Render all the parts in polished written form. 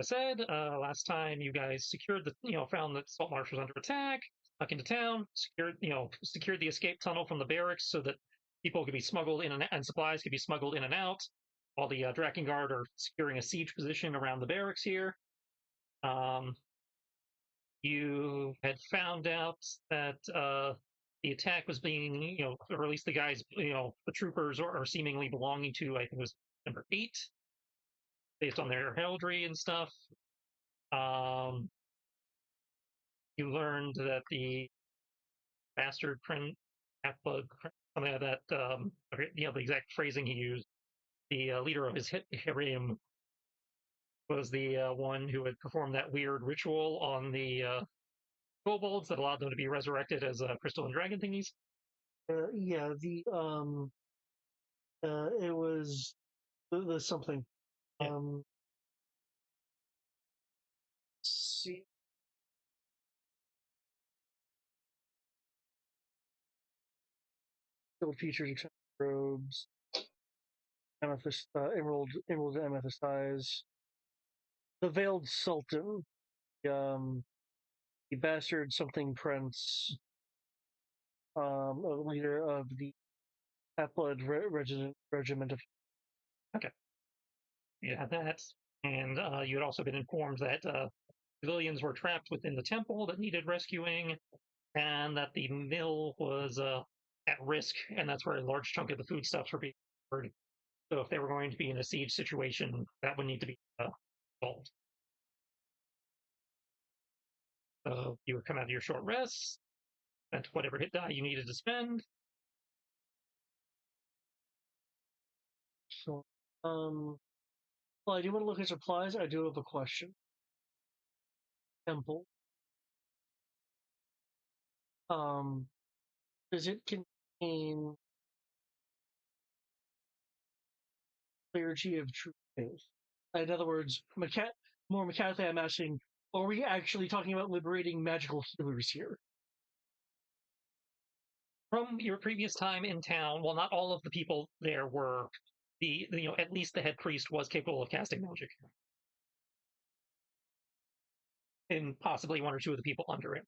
I said, last time you guys secured found that Salt Marsh was under attack, snuck into town, secured the escape tunnel from the barracks so that people could be smuggled in and supplies could be smuggled in and out, while the Drakengard are securing a siege position around the barracks here. Um, you had found out that the attack was being, or at least the guys, the troopers are seemingly belonging to, I think it was number 8, based on their heraldry and stuff. You learned that the bastard prince, half-blood, something like that, I forget, the exact phrasing he used, the leader of his harem was the one who had performed that weird ritual on the kobolds that allowed them to be resurrected as crystal and dragon thingies. Yeah, it was the something. Yeah. See, still features robes, amethyst, emerald amethyst eyes. The veiled sultan, the bastard something prince, a leader of the half-blood regiment of. Okay. You had that, and you had also been informed that civilians were trapped within the temple that needed rescuing, and that the mill was at risk, and that's where a large chunk of the foodstuffs were being stored. So if they were going to be in a siege situation, that would need to be solved. So you would come out of your short rest, spent whatever hit die you needed to spend. So, well, I do want to look at supplies. I do have a question. Temple. Does it contain clergy of true faith? In other words, more mechanically, I'm asking, are we actually talking about liberating magical healers here? From your previous time in town, well, not all of the people there were at least the head priest was capable of casting magic, and possibly one or two of the people under him.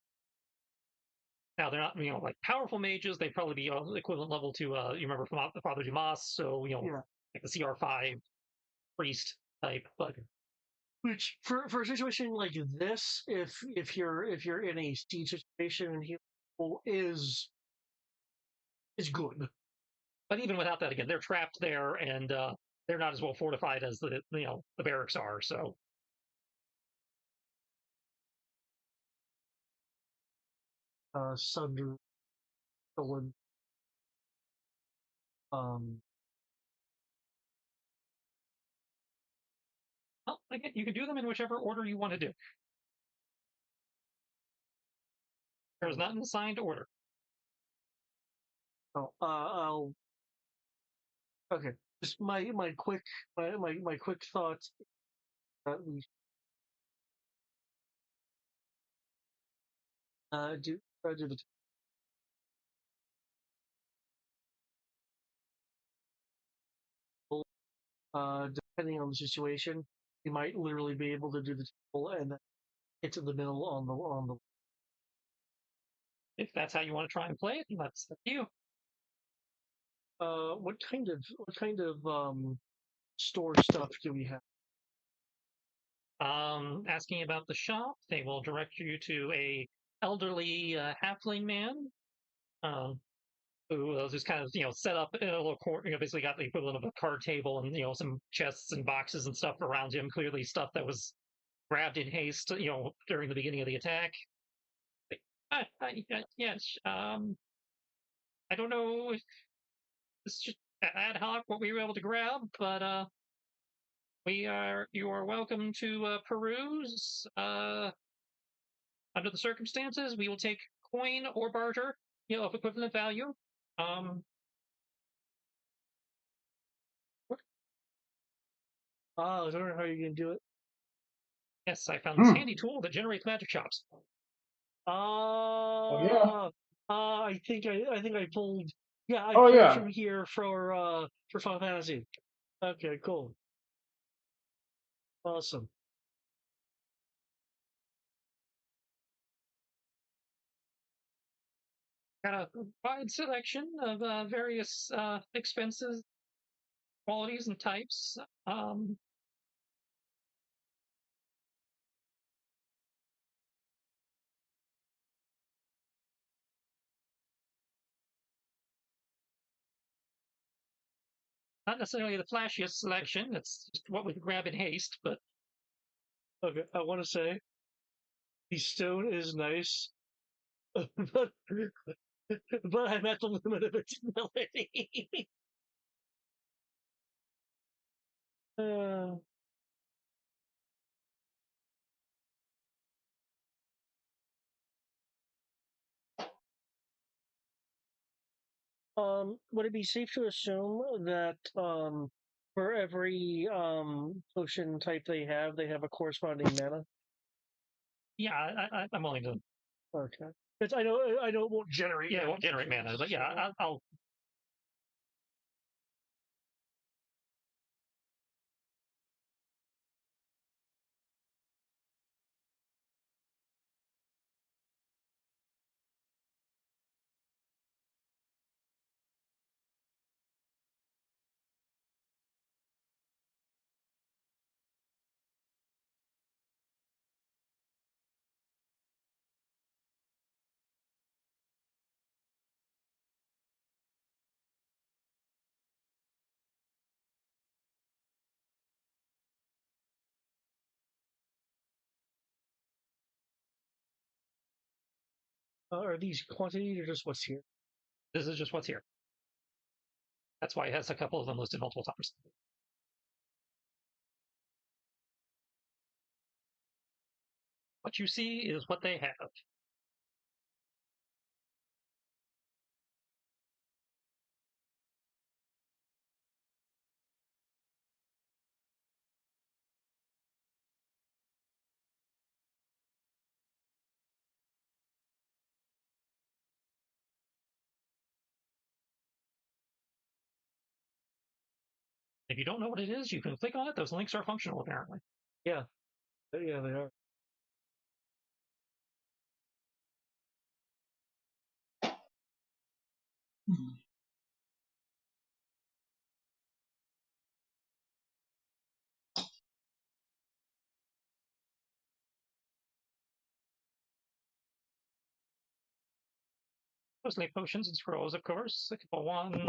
Now they're not, like powerful mages. They'd probably be equivalent level to, you remember from the Father Dumas, so like the CR5 priest type. But which for a situation like this, if you're in a siege situation and he is good. But even without that, again, they're trapped there, and they're not as well fortified as the barracks are. So Sunder, stolen. well, again, you can do them in whichever order you want to do. There's not an assigned order. Oh, I'll. Okay, just my quick thoughts. We do the depending on the situation, you might literally be able to do the table and then get to the middle on the. If that's how you want to try and play it, that's up to you. What kind of store stuff do we have? Asking about the shop, they will direct you to a elderly halfling man who was just kind of set up in a little corner. Basically got the equivalent of a card table and some chests and boxes and stuff around him. Clearly stuff that was grabbed in haste, during the beginning of the attack. Yes. I don't know if it's just ad hoc what we were able to grab, but you are welcome to peruse. Under the circumstances, we will take coin or barter, of equivalent value. I don't know how you're gonna do it. Yes, I found this handy tool that generates magic shops. Oh yeah. I think I pulled. Yeah, I Oh pulled yeah. from here for Final Fantasy. Okay, cool, awesome. Got a wide selection of various expenses, qualities, and types. Not necessarily the flashiest selection. It's just what we could grab in haste, but Okay, I want to say the stone is nice, but I'm at the limit of its ability. uh, would it be safe to assume that for every potion type they have a corresponding mana? yeah, I'm willing to. Okay. Because I know it won't generate. Yeah, it won't generate mana, but yeah, I'll. Are these quantities or just what's here? This is just what's here. That's why it has a couple of them listed multiple times. What you see is what they have. If you don't know what it is, you can click on it. Those links are functional, apparently. Yeah, yeah, they are. Mostly potions and scrolls, of course. A couple one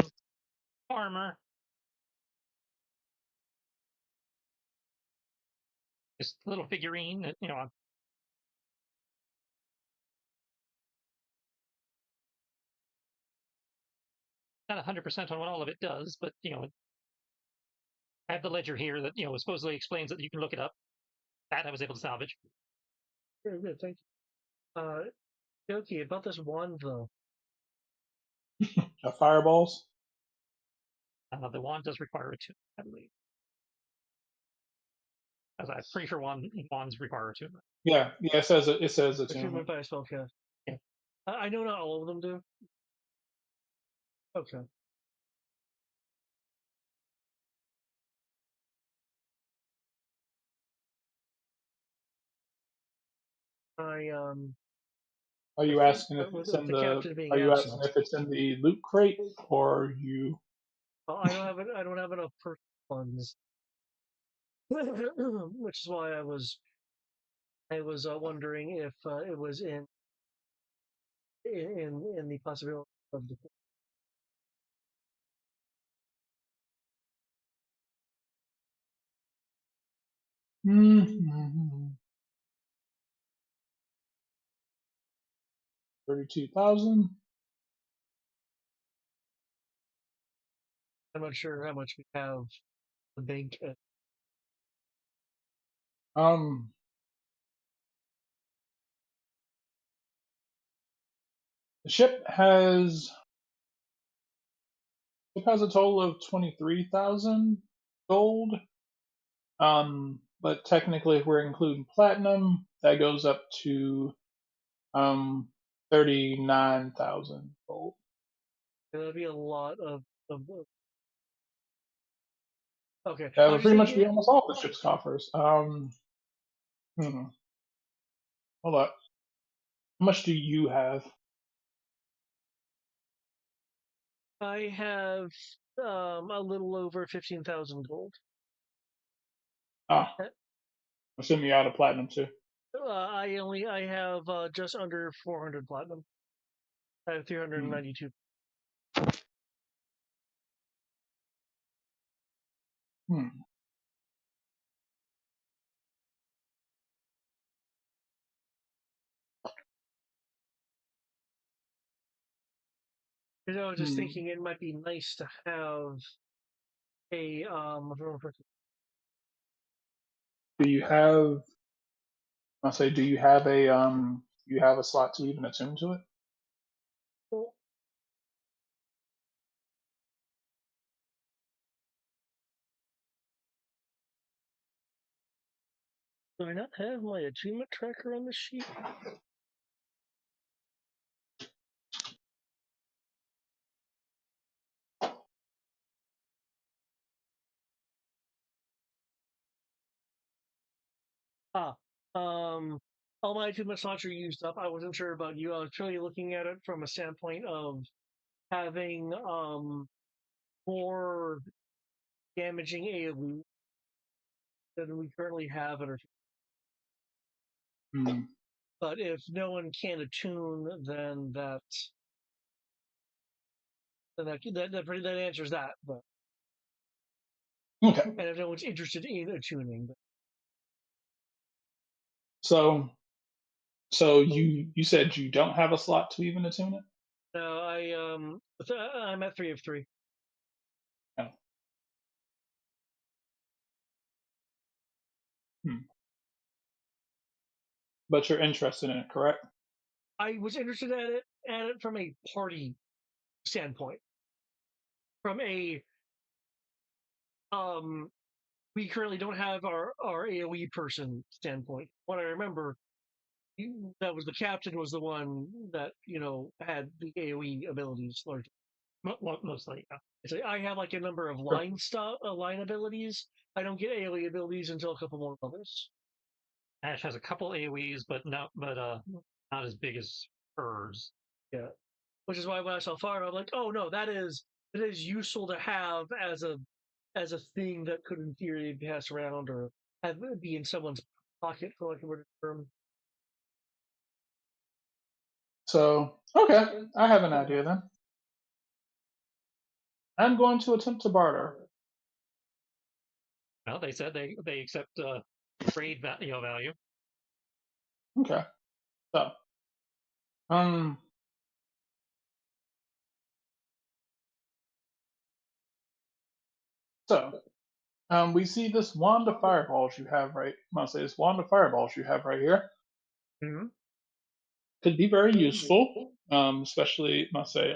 armor. This little figurine that, I'm not 100% on what all of it does, but, I have the ledger here that, supposedly explains that you can look it up. That I was able to salvage. Very good, thank you. Okay, about this wand though. Fireballs. The wand does require a tune, I believe. As I'm pretty sure wands require a tune. Yeah, it says Attunement by a spellcast. Yeah. I know not all of them do. Okay. Are you asking if with it's in the the? captain being Are you absent. asking if it's in the loot crate or you? I don't have enough personal funds, which is why I was wondering if it was in the possibility of the. Mm-hmm. 32,000. I'm not sure how much we have the bank. Um, the ship has a total of 23,000 gold. But technically, if we're including platinum, that goes up to 39,000 gold. That'll be a lot of. Okay. That would pretty much be almost all the ship's coffers. Hold up. How much do you have? I have a little over 15,000 gold. Ah, assuming you're out of platinum too. I have just under 400 platinum. I have 392. Hmm. Because I was just thinking it might be nice to have a Do you have? I'll say, do you have a slot to even attune to it? Do I not have my achievement tracker on this sheet? All my achievement slots are used up. I wasn't sure about you. I was really looking at it from a standpoint of having more damaging AoE than we currently have at our. Hmm. But if no one can attune, then that answers that. But Okay. and if no one's interested in attuning, So you said you don't have a slot to even attune it? no, I'm at 3 of 3. No. Hmm. But you're interested in it, correct? I was interested at it from a party standpoint. From a we currently don't have our AoE person standpoint. What I remember, that was the captain was the one that had the AoE abilities largely. Mostly, yeah. So I have like a number of Sure. line abilities. I don't get AoE abilities until a couple more levels. Ash has a couple AoEs, but not as big as hers. Yeah, which is why when I saw fire, I'm like, oh no, that is useful to have as a thing that could in theory be passed around or have be in someone's pocket for like a word term. So okay, I have an idea then. I'm going to attempt to barter. Well, they said they accept trade value. Okay. So um we see this wand of fireballs you have right. I'll say this wand of fireballs you have right here. Mm-hmm. Could be very useful, especially must say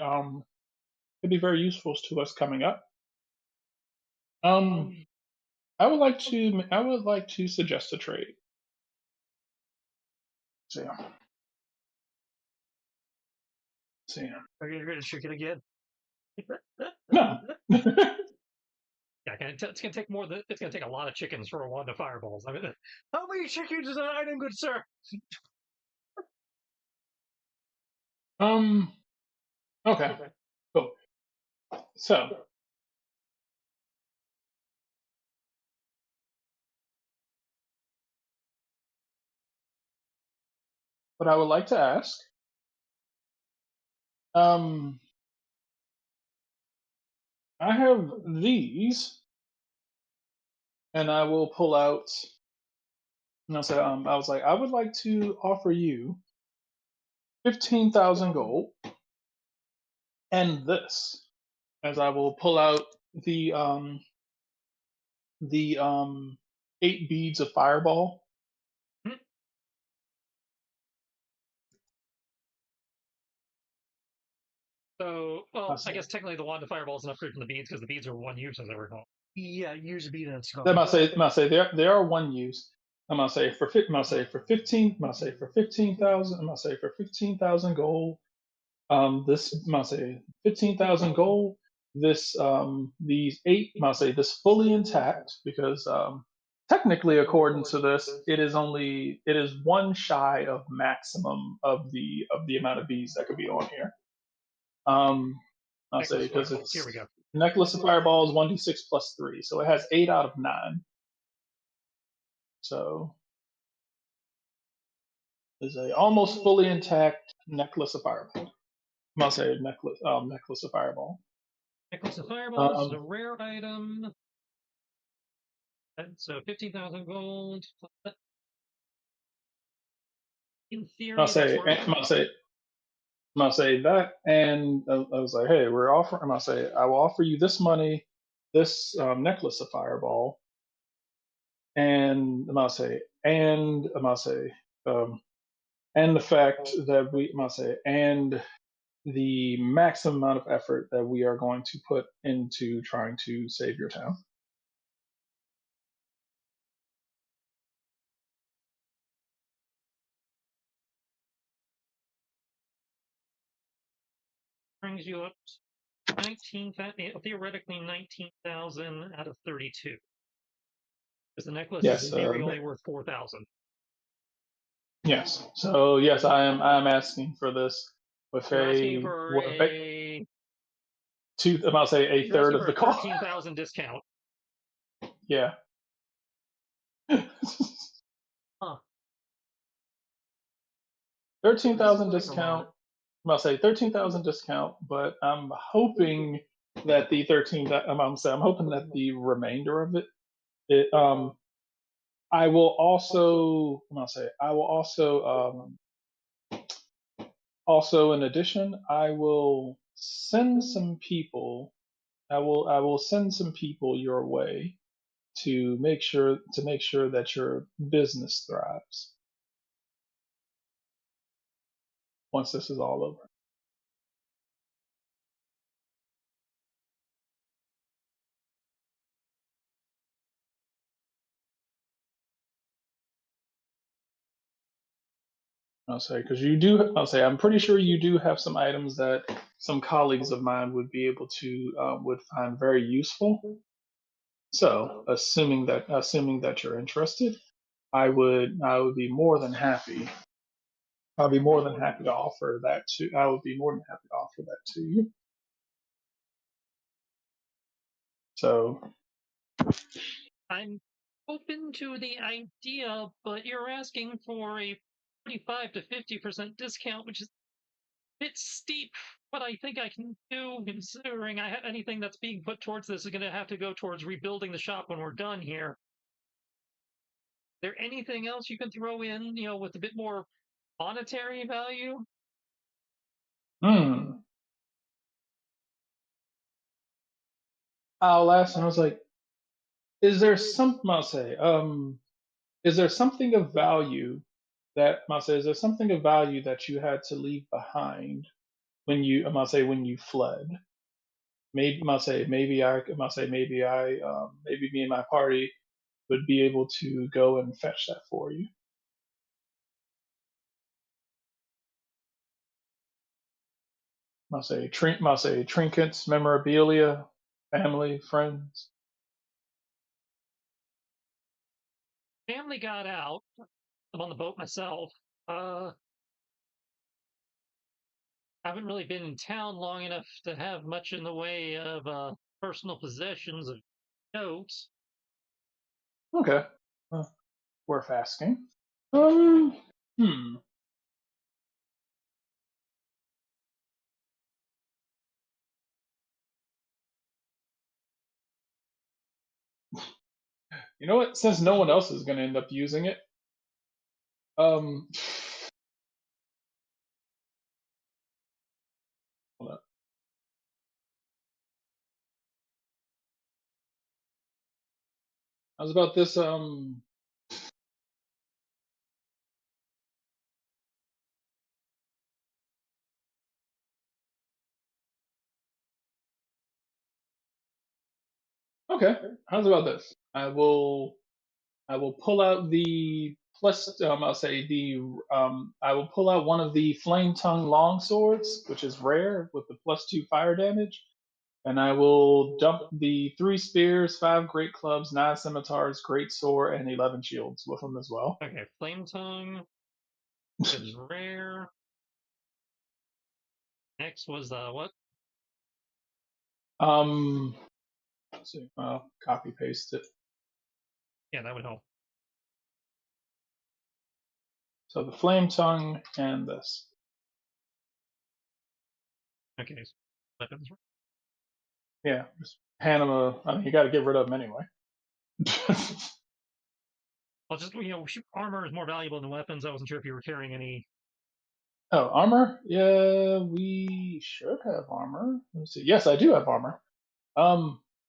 could be very useful to us coming up. I would like to suggest a trade. See, see, Are you going to trick it again? no. Yeah, it's gonna take more than it's gonna take a lot of chickens for a wand of fireballs. I mean, How many chickens is an item, good sir? Okay. Cool. So, what I would like to ask, I have these, and I will pull out. No, so I was like, I would like to offer you 15,000 gold, and this, as I will pull out the um the 8 beads of fireball. so well, That's I it. guess technically the wand of fireball is an upgrade from the beads because the beads are one use, as I recall. Yeah, use a beat and Then skull. I must say there are one use. I'm gonna say for 15. I'm gonna say for 15,000. I'm gonna say for 15,000 gold. This I'm gonna say 15,000 gold. This these 8. I'm gonna say this fully intact because technically according to this, it is one shy of maximum of the amount of bees that could be on here. Um, I'll say Necklace because fireballs. Here it's we go. necklace of fireballs 1d6 plus 3, so it has 8 out of 9. So it's a almost fully intact necklace of fireball. I'll say necklace of fireball. Necklace of fireballs is a Um, rare item. So 15,000 gold. In I'll theory, that's say, worth. I'll say that, and I was like, hey, we're offering. I'll say, I will offer you this money, this necklace of fireball, and I'll say, um, and the fact that I'll say, and the maximum amount of effort that we are going to put into trying to save your town. Brings you up theoretically 19,000 out of 32. Because the necklace is Yes, in theory only worth 4,000. yes. So yes, I'm asking for this with You're asking a for what, a I'll say a you're third asking of for the a cost. 13,000 discount. Yeah. Huh. 13,000 Like Vermont. discount. I'll say 13,000 discount, but I'm hoping that the 13. I'm hoping that the remainder of it. I will also. I'll say I will also in addition, I will send some people. I will send some people your way to make sure that your business thrives once this is all over. I'll say because you do. I'll say I'm pretty sure you do have some items that some colleagues of mine would be able to would find very useful. So assuming that you're interested, I would be more than happy. I'll be more than happy to offer that to. I would be more than happy to offer that to you. So I'm open to the idea, but you're asking for a 45 to 50% discount, which is a bit steep. What I think I can do, considering anything that's being put towards this is going to have to go towards rebuilding the shop when we're done here. Is there anything else you can throw in, with a bit more monetary value? hmm. I'll ask, and I was like, is there something I'll say? Is there something of value that I'll say? Is there something of value that you had to leave behind when you I must say when you fled? Maybe must say maybe me and my party would be able to go and fetch that for you. Must say trinkets, memorabilia, family, friends. Family got out. I'm on the boat myself. Haven't really been in town long enough to have much in the way of personal possessions of note. Okay, uh, worth asking. Um, hmm. You know what? Since no one else is going to end up using it, um, hold up. How's about this? Okay. How's about this? I will pull out the plus. I'll say the. I will pull out one of the flame tongue long swords, which is rare with the +2 fire damage, and I will dump the 3 spears, 5 great clubs, 9 scimitars, great sword, and 11 shields with them as well. Okay, Flame Tongue is rare. Next was what? Let's see. I'll copy paste it. Yeah, that would help. So the flame tongue and this. Okay, so weapons. Yeah, just hand them a. I mean, you got to get rid of them anyway. Well, just armor is more valuable than weapons. I wasn't sure if you were carrying any. Oh, armor? Yeah, we should have armor. Let's see. Yes, I do have armor.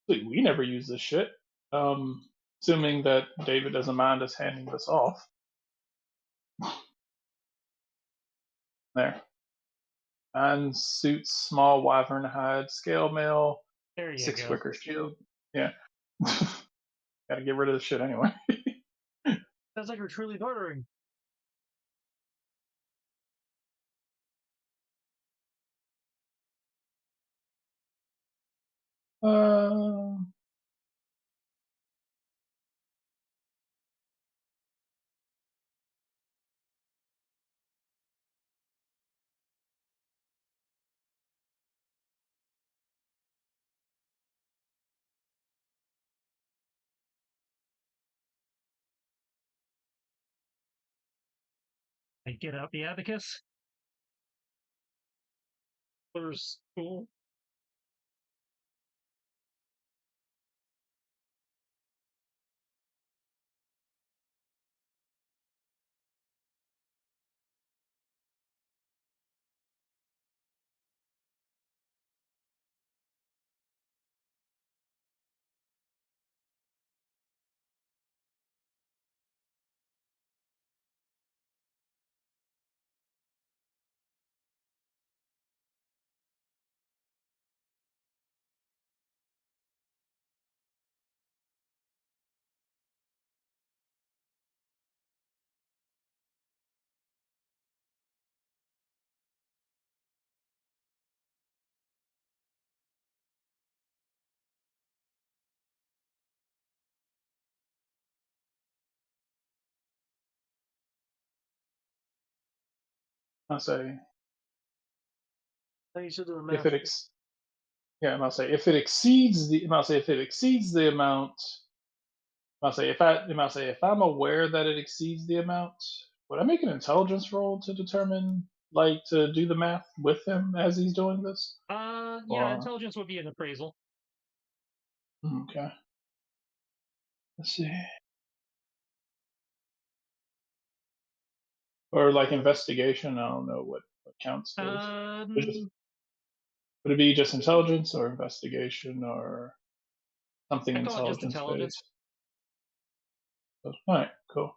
We never use this shit. Assuming that David doesn't mind us handing this off. There. And suits, small wyvern hide, scale mail, There you 6 go. wicker shield. Yeah. Gotta get rid of this shit anyway. Sounds like you're truly bartering. Uh, I get out the abacus. There's cool. I'll say I used to do the if math. I'll say if it exceeds the I'll say if it exceeds the amount. I'll say if I'm aware that it exceeds the amount, would I make an intelligence roll to determine to do the math with him as he's doing this? Yeah, Or intelligence would be an appraisal. okay. Let's see. Or like investigation, I don't know what counts those. Would it be just intelligence or investigation or something I call it just intelligence intelligence. based? Alright, cool.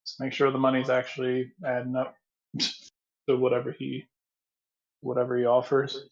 Let's make sure the money's actually adding up to whatever he offers.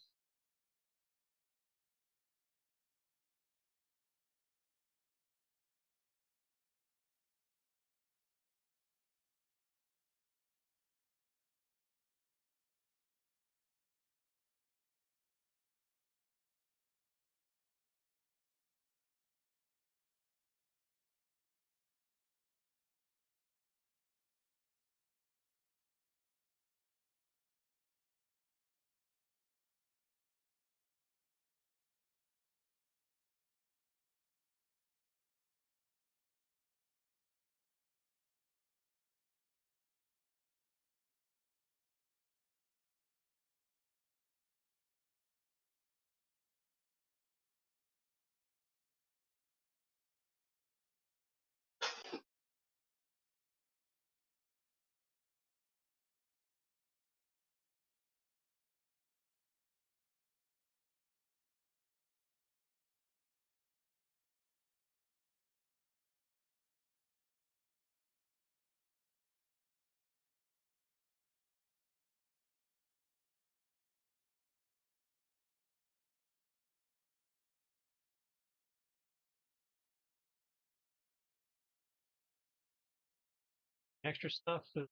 Extra stuff is a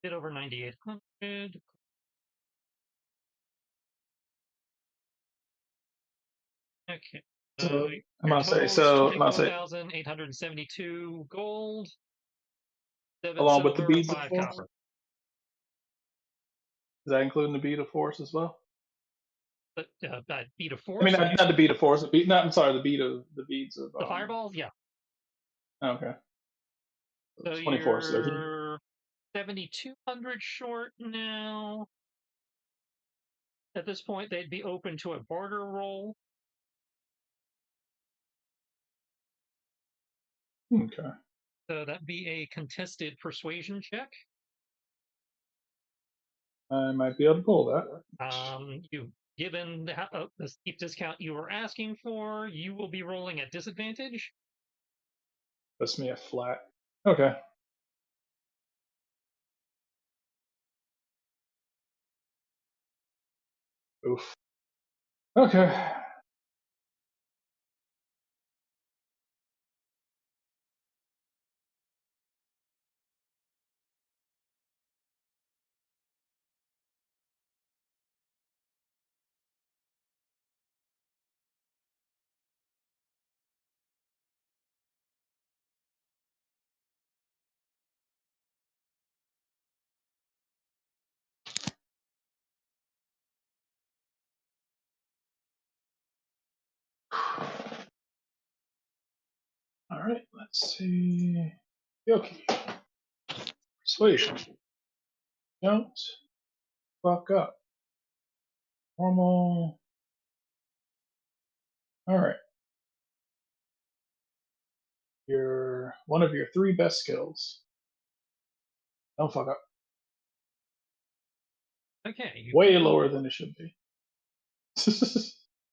bit over 9,800. Okay. So I'm Your gonna say total is so. I'm gonna say 24,872 gold, 7 along with the silver, beads of 5 force. copper. Is that including the bead of force as well? But bead of I mean, force, or you not the bead of force. The bead. Not. I'm sorry. The beads of. the fireballs? Yeah. Okay. So 24. So he. you're 7,200 short now. At this point, they'd be open to a barter roll. Okay. So that'd be a contested persuasion check. I might be able to pull that. You given the steep discount you were asking for, you will be rolling at disadvantage. That's me a flat. Okay. Oof. Okay. All right. Let's see. Okay. Persuasion. Don't fuck up. Normal. All right. Your one of your 3 best skills. Don't fuck up. Okay. Way lower than it should be.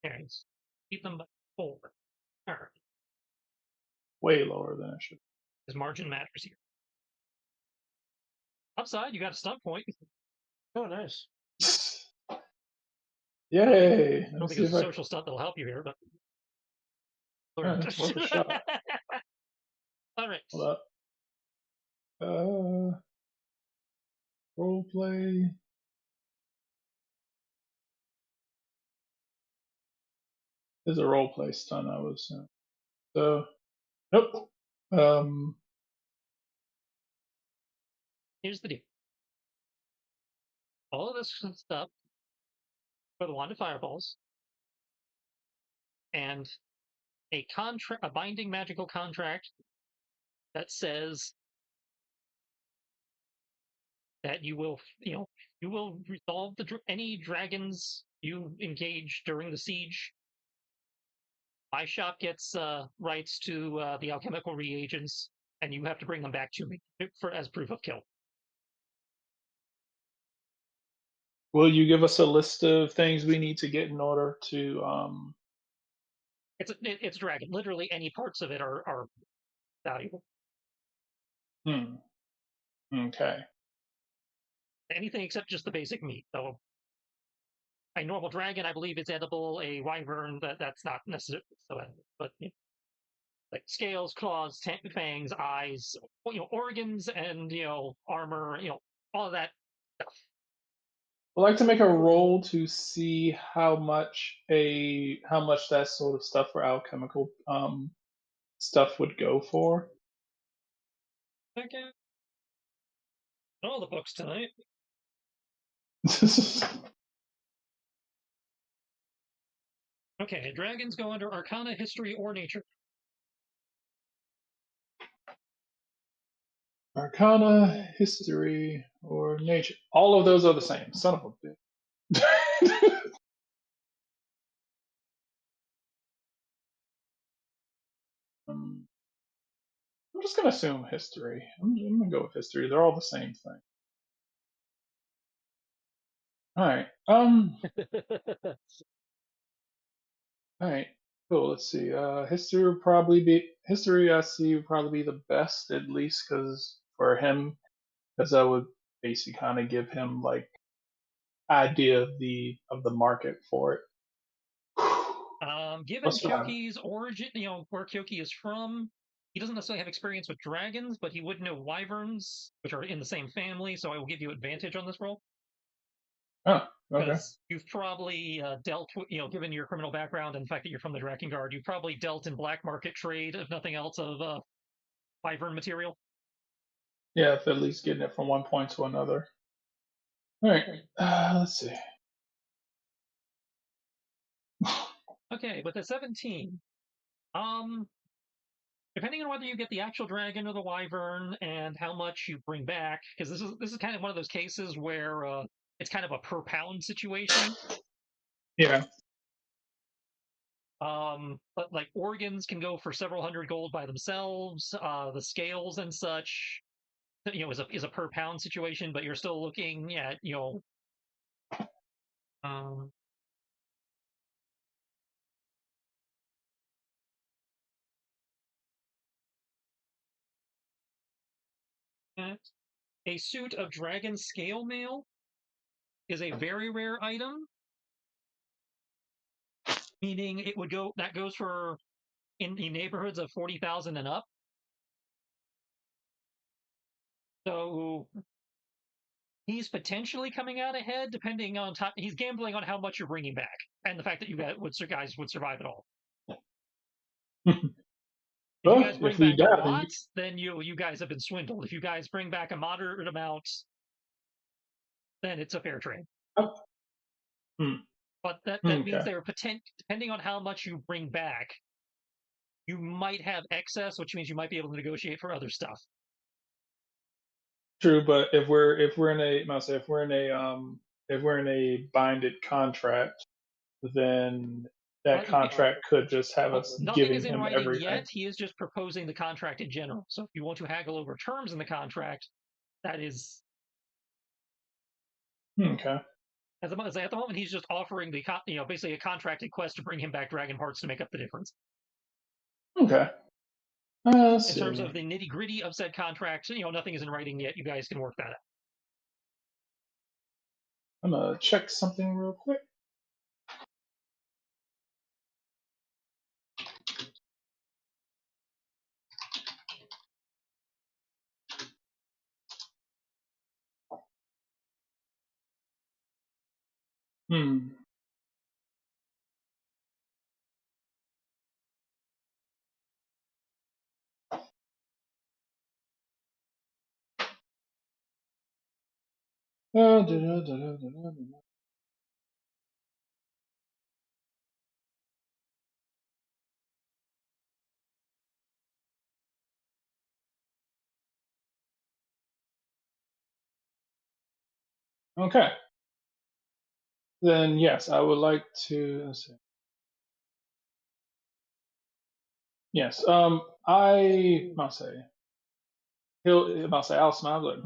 Carries. Keep them by 4. All right. Way lower than it should Because margin matters here. Upside, you got a stunt point. Oh, nice. be. Yay! I don't Let's think see it's if a I. social stunt that'll help you here, but. It's worth a shot. All right. Hold up. Role play. There's a role play stunt I was. So nope. Here's the deal. All of this stuff for the wand of fireballs and a contract, a binding magical contract that says that you will, you will resolve any dragons you engage during the siege. My shop gets rights to the alchemical reagents, and you have to bring them back to me as proof of kill. Will you give us a list of things we need to get in order to? It's dragon. Literally, any parts of it are valuable. Okay. Anything except just the basic meat. So, a normal dragon, I believe, is edible. A wyvern, that's not necessary. So, but like scales, claws, fangs, eyes, organs, and armor, all of that stuff. I'd like to make a roll to see how much that sort of stuff for alchemical stuff would go for. Okay. All the books tonight. Okay, dragons go under Arcana, History, or Nature. Arcana, history, or nature. All of those are the same. Son of a bitch. I'm just gonna assume history. I'm gonna go with history. They're all the same thing. All right. All right. Cool. Let's see. History would probably be history. I see would probably be the best, at least, because for him, because that would basically kind of give him like idea of the market for it. Given Plus 5. Kyoki's origin, where Kyoki is from, he doesn't necessarily have experience with dragons, but he would know wyverns, which are in the same family, so I will give you advantage on this roll. Oh, okay. because you've probably dealt with, given your criminal background and the fact that you're from the Drakengard, you've probably dealt in black market trade, if nothing else, of wyvern material. Yeah, if at least getting it from one point to another. All right. Let's see. Okay, with the 17, depending on whether you get the actual dragon or the wyvern and how much you bring back, because this is kind of one of those cases where it's kind of a per pound situation. Yeah. But like organs can go for several hundred gold by themselves. The scales and such, is a per pound situation, but you're still looking at um, a suit of dragon scale mail is a very rare item, meaning that goes for in the neighborhoods of 40,000 and up. So he's potentially coming out ahead, depending on time. He's gambling on how much you're bringing back, and the fact that you guys would survive at all. If you guys bring if we back a die, lot, then you guys have been swindled. If you guys bring back a moderate amount, then it's a fair trade. But that means they're depending on how much you bring back, you might have excess, which means you might be able to negotiate for other stuff. True, but if we're in a, I'll say if we're in a binded contract, then that contract could just have us Nothing giving is in him writing everything. yet. He is just proposing the contract in general. So if you want to haggle over terms in the contract, that is Okay. at the moment he's just offering basically a contracted quest to bring him back dragon parts to make up the difference. Okay. In terms of the nitty gritty of said contract, nothing is in writing yet. You guys can work that out. I'm gonna check something real quick. Hmm. Okay. Then yes, I would like to. Let's see. Yes. I must say I'll smile. Like,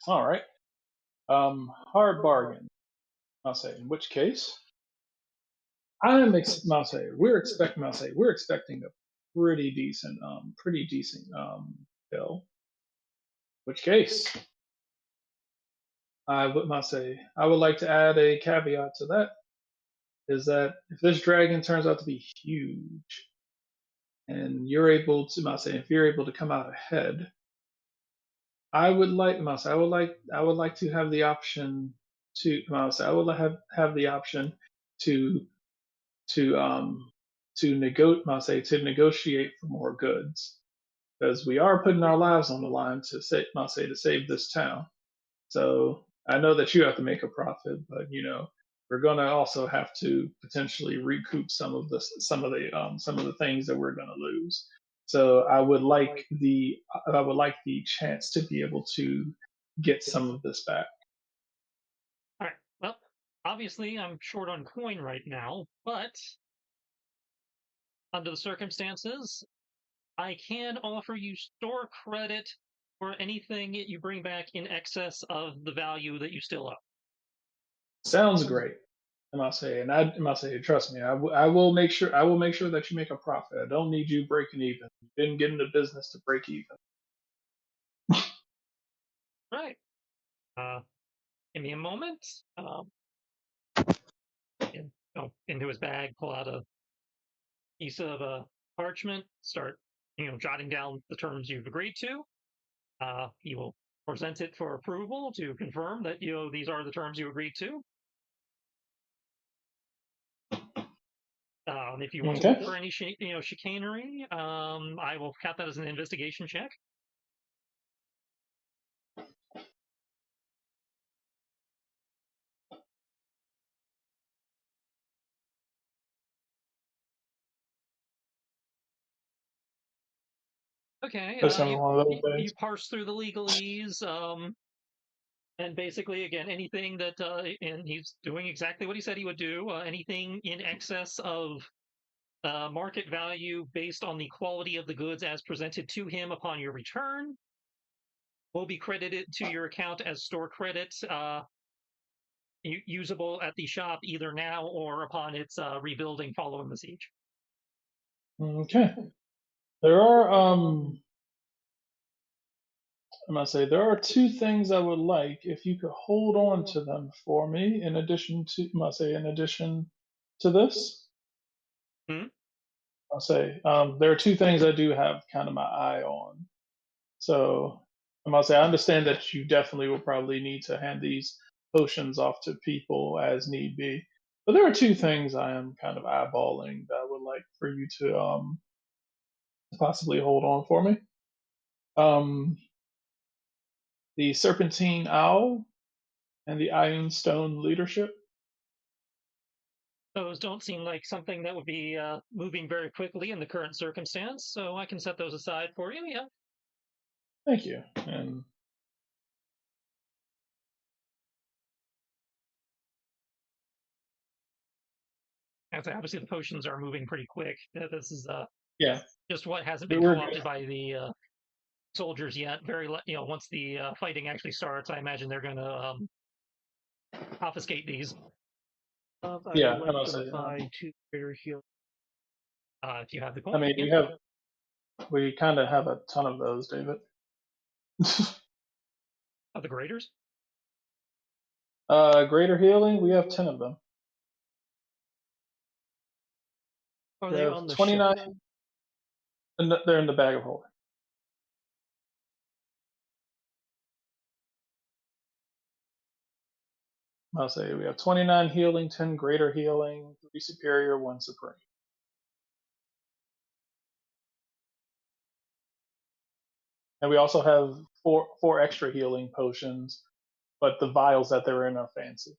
all right. Hard bargain. I'll say. In which case, I'll say we're expecting a pretty decent bill. Which case, I would like to add a caveat to that is that if this dragon turns out to be huge and you're able to, if you're able to come out ahead, I would like, I would like to have the option I would have the option to to to negotiate for more goods because we are putting our lives on the line to save this town. So I know that you have to make a profit, but we're going to also have to potentially recoup some of the things that we're going to lose. So I would like the chance to be able to get some of this back. All right. Well, obviously I'm short on coin right now, but under the circumstances, I can offer you store credit for anything you bring back in excess of the value that you still owe. Sounds great. I must say, trust me, I will make sure that you make a profit. I don't need you breaking even. You didn't get into business to break even. Right. Give me a moment. Into his bag, pull out a piece of parchment, start, jotting down the terms you've agreed to. He will present it for approval to confirm that, these are the terms you agreed to. If you want to Okay. look for any chicanery, I will count that as an investigation check. Okay, That's gonna be one of those you days. parse through the legalese, and basically, again, anything that, and he's doing exactly what he said he would do. Anything in excess of market value based on the quality of the goods as presented to him upon your return will be credited to your account as store credit, usable at the shop either now or upon its rebuilding following the siege. Okay. There are I must say there are two things I would like if you could hold on to them for me. In addition to this, Hmm? I'll say there are two things I do have kind of my eye on. So I must say I understand that you definitely will probably need to hand these potions off to people as need be. But there are two things I am kind of eyeballing that I would like for you to possibly hold on for me. Um, the Serpentine Owl and the Ironstone Leadership. Those don't seem like something that would be moving very quickly in the current circumstance, so I can set those aside for you. Yeah. Thank you. And Obviously, the potions are moving pretty quick. This is yeah, just what hasn't been we're co-opted by the soldiers yet. Once the fighting actually starts, I imagine they're going to confiscate these. I yeah. would I like must to say. buy 2 greater heal. If you have the I coin. mean, Yep. we kind of have a ton of those, David. The graders. Greater healing. We have 10 of them. Are We they have on the ship? 29. And they're in the bag of holding. I'll say we have 29 healing, 10 greater healing, 3 superior, 1 supreme. And we also have four extra healing potions, but the vials that they're in are fancy.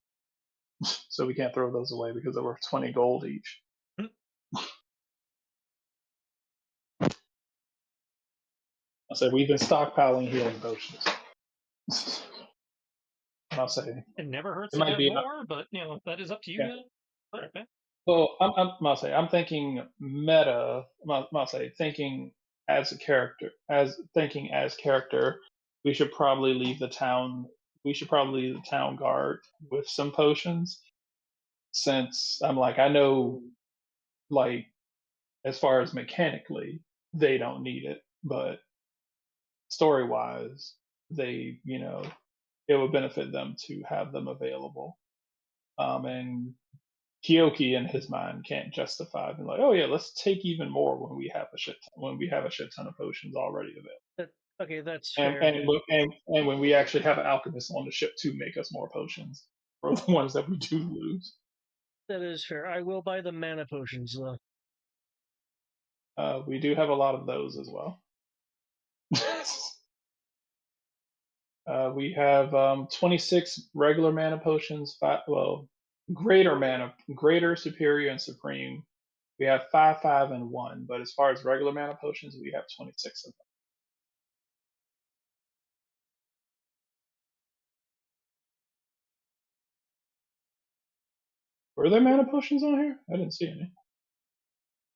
So we can't throw those away because they're worth 20 gold each. Hmm. I said we've been stockpiling healing potions. I'll say It never hurts it to might have be more, but that is up to you yeah. guys. Okay. Well, I'll say I'm thinking meta. I'll say thinking as a character, as thinking as character. We should probably leave the town. We should probably leave the town guard with some potions, since I'm like I know, like as far as mechanically, they don't need it, but story wise, they it would benefit them to have them available. And Kyoki in his mind can't justify being like, oh yeah, let's take even more when we have a shit ton of potions already available. Okay, that's And fair. and when we actually have an alchemist on the ship to make us more potions for the ones that we do lose. That is fair. I will buy the mana potions though. We do have a lot of those as well. We have 26 regular mana potions, greater, superior, and supreme. We have 5, 5, and 1, but as far as regular mana potions, we have 26 of them. Were there mana potions on here? I didn't see any.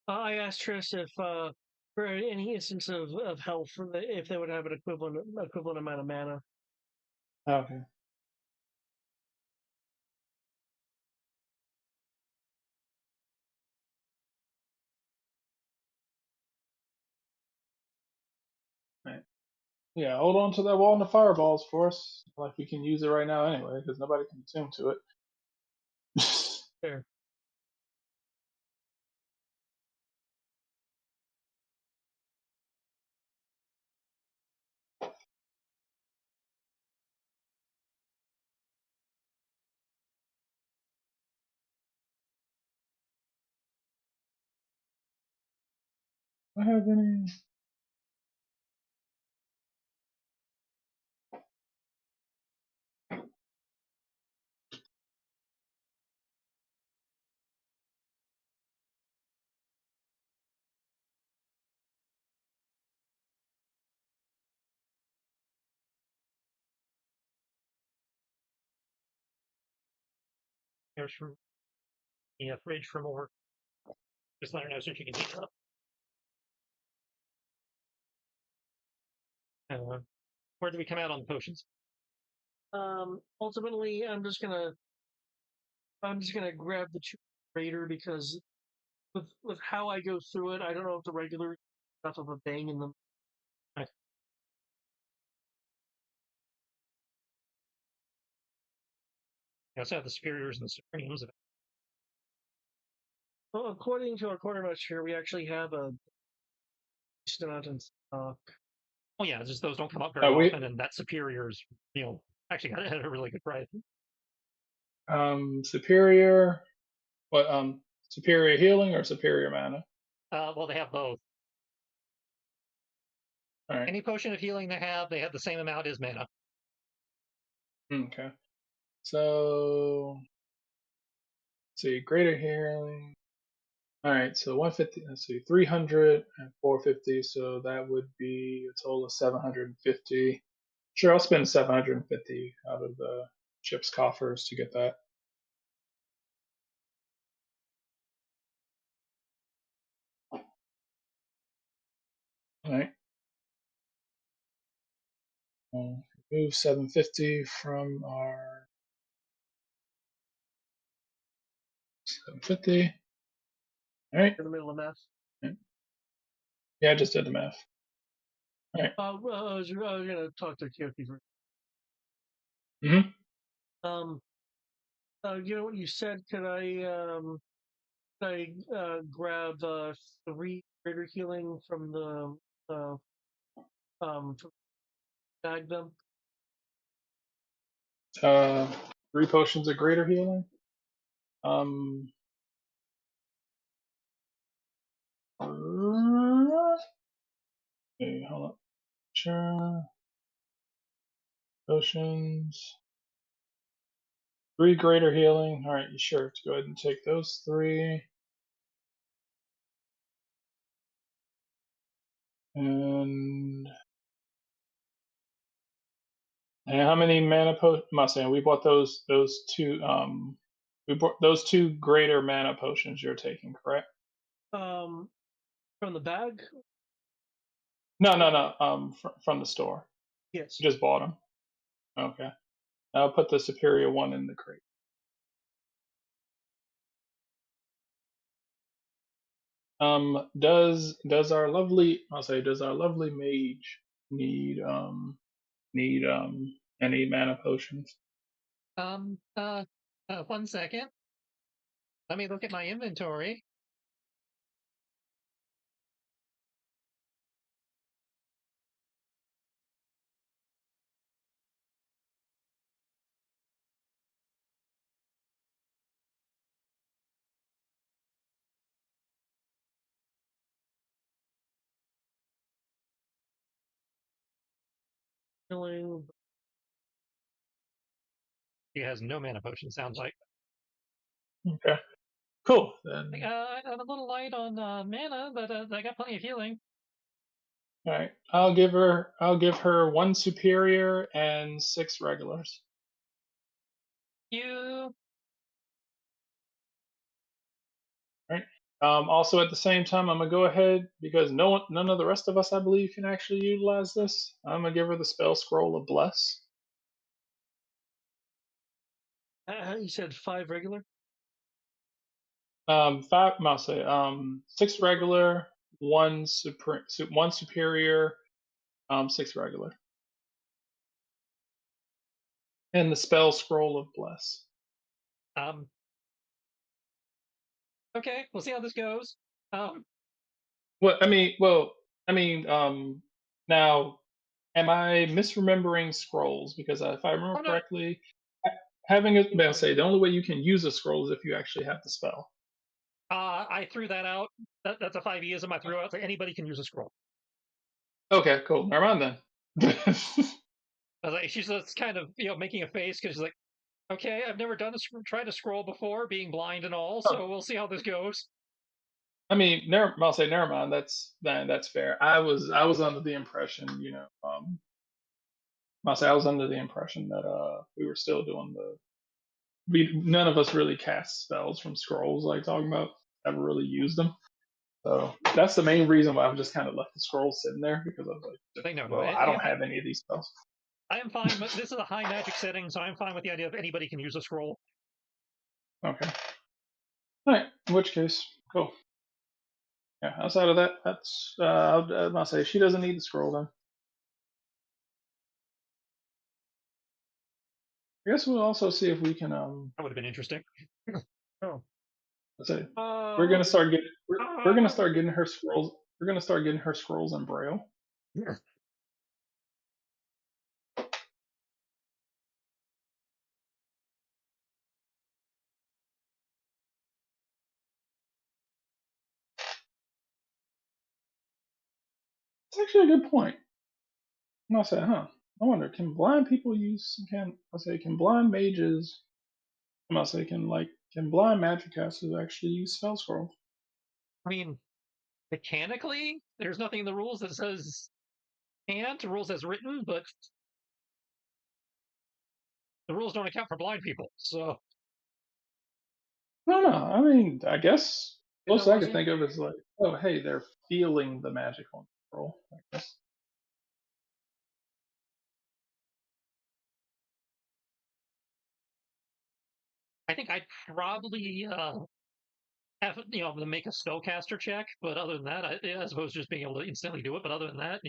I asked Triss if for any instance of health, if they would have an equivalent amount of mana. Okay. Right. Yeah, hold on to that wall and the fireballs for us. Like we can use it right now anyway, because nobody can attune to it. Fair. I have any? There's from the fridge for more. Just let her know so she can heat it up. Where do we come out on the potions? Ultimately, I'm just gonna grab the two greater because with how I go through it, I don't know if the regular enough of a bang in them. Right. We also have the superiors and the supremes. Well, according to our quartermaster, we actually have a decent amount in stock. Oh yeah, just those don't come up very We often, and that superiors, actually got it at a really good price. superior. What superior healing or superior mana? Well, they have both. All right. Any potion of healing they have the same amount as mana. Okay. So let's see, greater healing. All right, so 150. Let's see, 300 and 450. So that would be a total of 750. Sure, I'll spend 750 out of the ship's coffers to get that. All right. Remove 750 from our 750. All right. In the middle of math. Yeah, I just did the math. All right. Well, I was gonna talk to Kyoki first. Mm-hmm. What you said? Could I grab 3 greater healing from the from bag them? 3 potions of greater healing. Okay, hold up. Sure. Potions. 3 greater healing. All right, you sure to go ahead and take those 3. And how many mana potions? We bought those 2. We bought those 2 greater mana potions you're taking, correct? From the bag? No. From the store. Yes. You just bought them. Okay. I'll put the superior one in the crate. Does our lovely mage need any mana potions? 1 second. Let me look at my inventory. Healing. He has no mana potion. Sounds like. Okay. Cool. Then I'm a little light on mana, but I got plenty of healing. all right. I'll give her 1 superior and 6 regulars. You. All right. Also, at the same time, I'm gonna go ahead because none of the rest of us, I believe, can actually utilize this. I'm gonna give her the spell scroll of bless. You said 5 regular? 5. I'll say 6 regular, 1 superior, 6 regular, and the spell scroll of bless. Okay, we'll see how this goes. Now, am I misremembering scrolls? Because if I remember correctly, having it, I'll say the only way you can use a scroll is if you actually have the spell. I threw that out. That's a 5e-ism I threw out. So anybody can use a scroll. Okay, cool. Never mind then. I was like, she's just kind of making a face because she's like, okay, I've never tried to scroll before, being blind and all, so we'll see how this goes. I mean, I'll say never mind. That's fair. I was under the impression, I'll say I was under the impression that we were still doing none of us really cast spells from scrolls like talking about, ever really used them. So that's the main reason why I've just kind of left the scrolls sitting there, because I was like, Like, no, well, I don't have any of these spells. I am fine. But this is a high magic setting, so I'm fine with the idea of anybody can use a scroll. Okay. All right. In which case, cool. Yeah. Outside of that, that's I'll say she doesn't need the scroll then. I guess we'll also see if we can That would have been interesting. Oh. let's say we're gonna start getting we're gonna start getting her scrolls. We're gonna start getting her scrolls in braille. It's actually a good point. And I'll say, huh? I wonder, can blind people use? Can blind mages? Can blind magic casters actually use spell scrolls? I mean, mechanically, there's nothing in the rules that says can't. The rules as written, but the rules don't account for blind people. So No, no. I mean, I guess If most it I could wasn't, think of is like, oh, hey, they're feeling the magic on the scroll. I guess. I think I'd probably have to make a spellcaster check. But other than that, I suppose just being able to instantly do it. But other than that,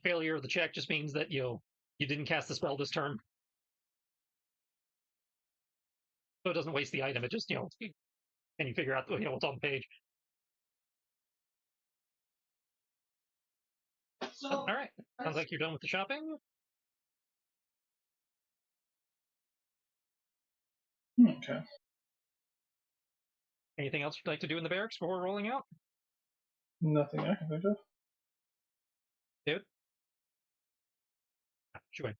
failure of the check just means that you didn't cast the spell this turn, so it doesn't waste the item. It just and you figure out what's on the page. All right, sounds like you're done with the shopping. Okay. Anything else you'd like to do in the barracks before rolling out? Nothing I can think of. Dude, sure.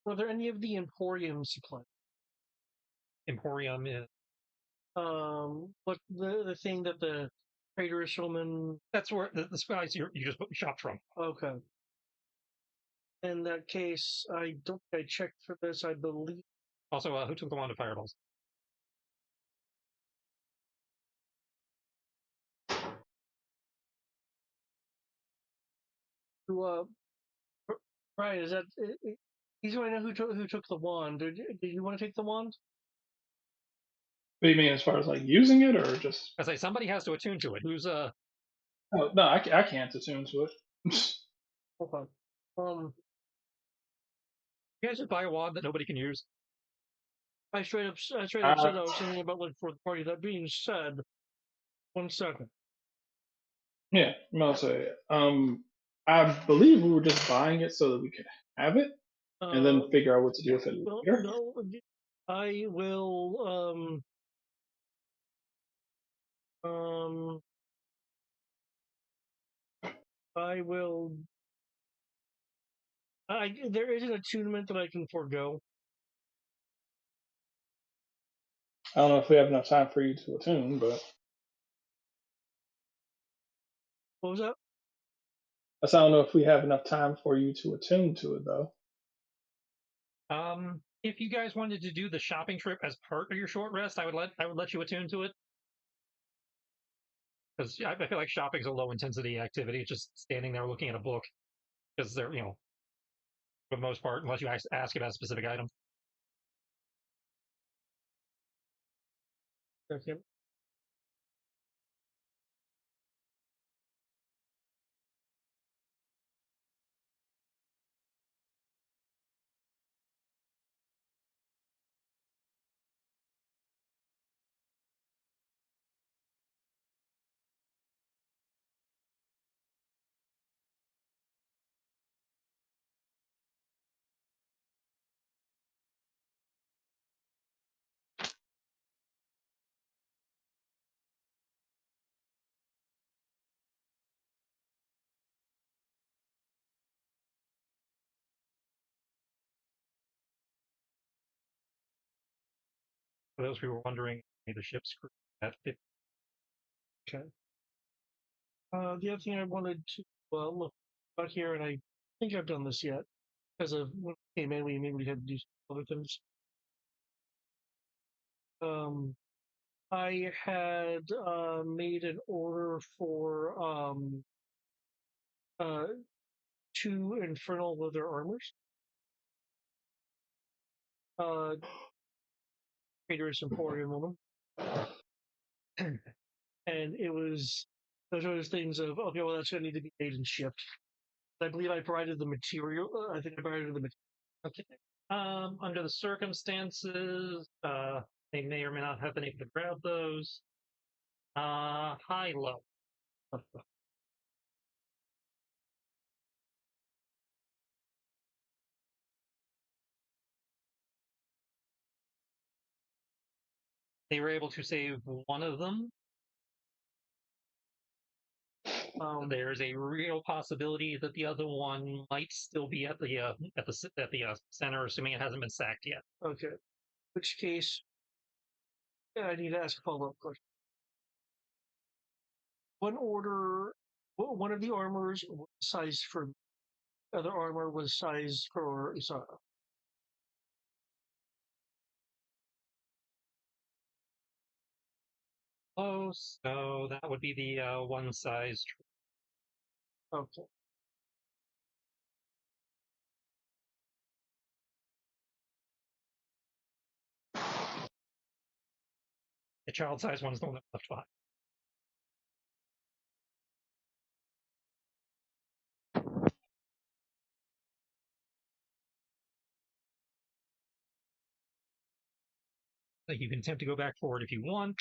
were there any of the Emporium supplies? Emporium is What the thing that the traitorous woman? that's where the supplies you just shopped from. Okay. In that case, I don't think I checked for this. I believe. Also, who took the wand of fireballs? Uh, right, is that? He's going to know who took the wand. Did you want to take the wand? What do you mean, as far as like using it, or just? I say somebody has to attune to it. Who's Oh, no, I can't attune to it. Okay. You guys just buy a wand that nobody can use? I straight up said I was thinking about like for the party. That being said, 1 second. Yeah, I'll say. I believe we were just buying it so that we could have it, and then figure out what to do with it later. No, I will. I will. There is an attunement that I can forego. I don't know if we have enough time for you to attune, but What was that? I don't know if we have enough time for you to attune to it, though. If you guys wanted to do the shopping trip as part of your short rest, I would let you attune to it. Because I feel like shopping's a low intensity activity. It's just standing there looking at a book. Because they're, for the most part, unless you ask about a specific item. Okay. For those who were wondering, the ship's crew at 50. Okay. The other thing I wanted to look about here, and I think I've done this yet, because of when we came in, we immediately had to do some other things. I had made an order for 2 infernal leather armors. Traitorous Emporium woman. And it was those are those things of, okay, well, that's going to need to be made and shipped. I believe I provided the material. I think I provided the material. Okay. Under the circumstances, they may or may not have been able to grab those. High, low. They were able to save one of them. There's a real possibility that the other one might still be at the center, assuming it hasn't been sacked yet. Okay. In which case, I need to ask a follow-up question. One of the armors was sized for me. The other armor was sized for Isara. Oh, so that would be the one size. Okay. The child size one's the one left behind. You can attempt to go back forward if you want.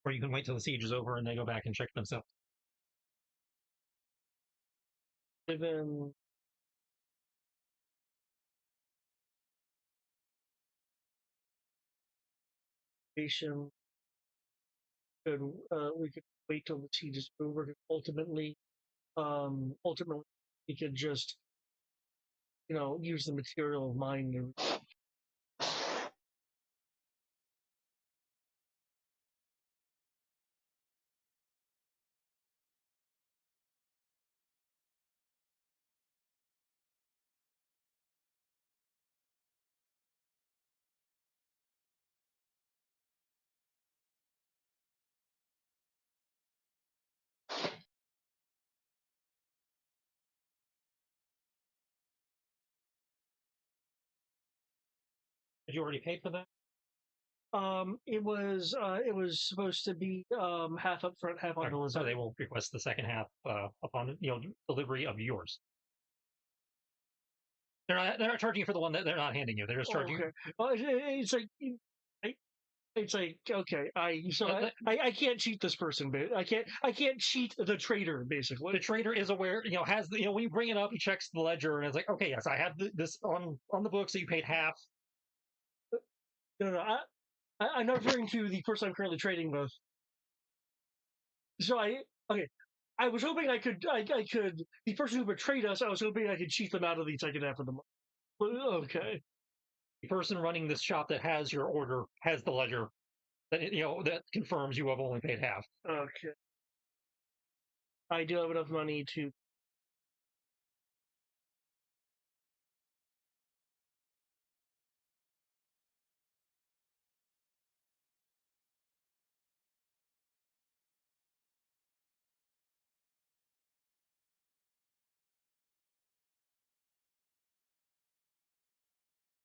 Or you can wait till the siege is over and they go back and check themselves. Given we could wait till the siege is over. Ultimately, we could just, use the material of mine. Did you already pay for that? It was supposed to be half up front, half on delivery. So they will request the second half upon delivery of yours. They're not charging you for the one that they're not handing you. They're just charging. Okay. Well, it's like okay. I can't cheat this person, but I can't cheat the trader. Basically, the trader is aware. Has the when you bring it up, he checks the ledger and it's like, okay, yes, I have this on the books that you paid half. No, I'm not referring to the person I'm currently trading with. So I was hoping I could the person who betrayed us. I was hoping I could cheat them out of the second half of the month. Okay. The person running this shop that has your order has the ledger that that confirms you have only paid half. Okay. I do have enough money to.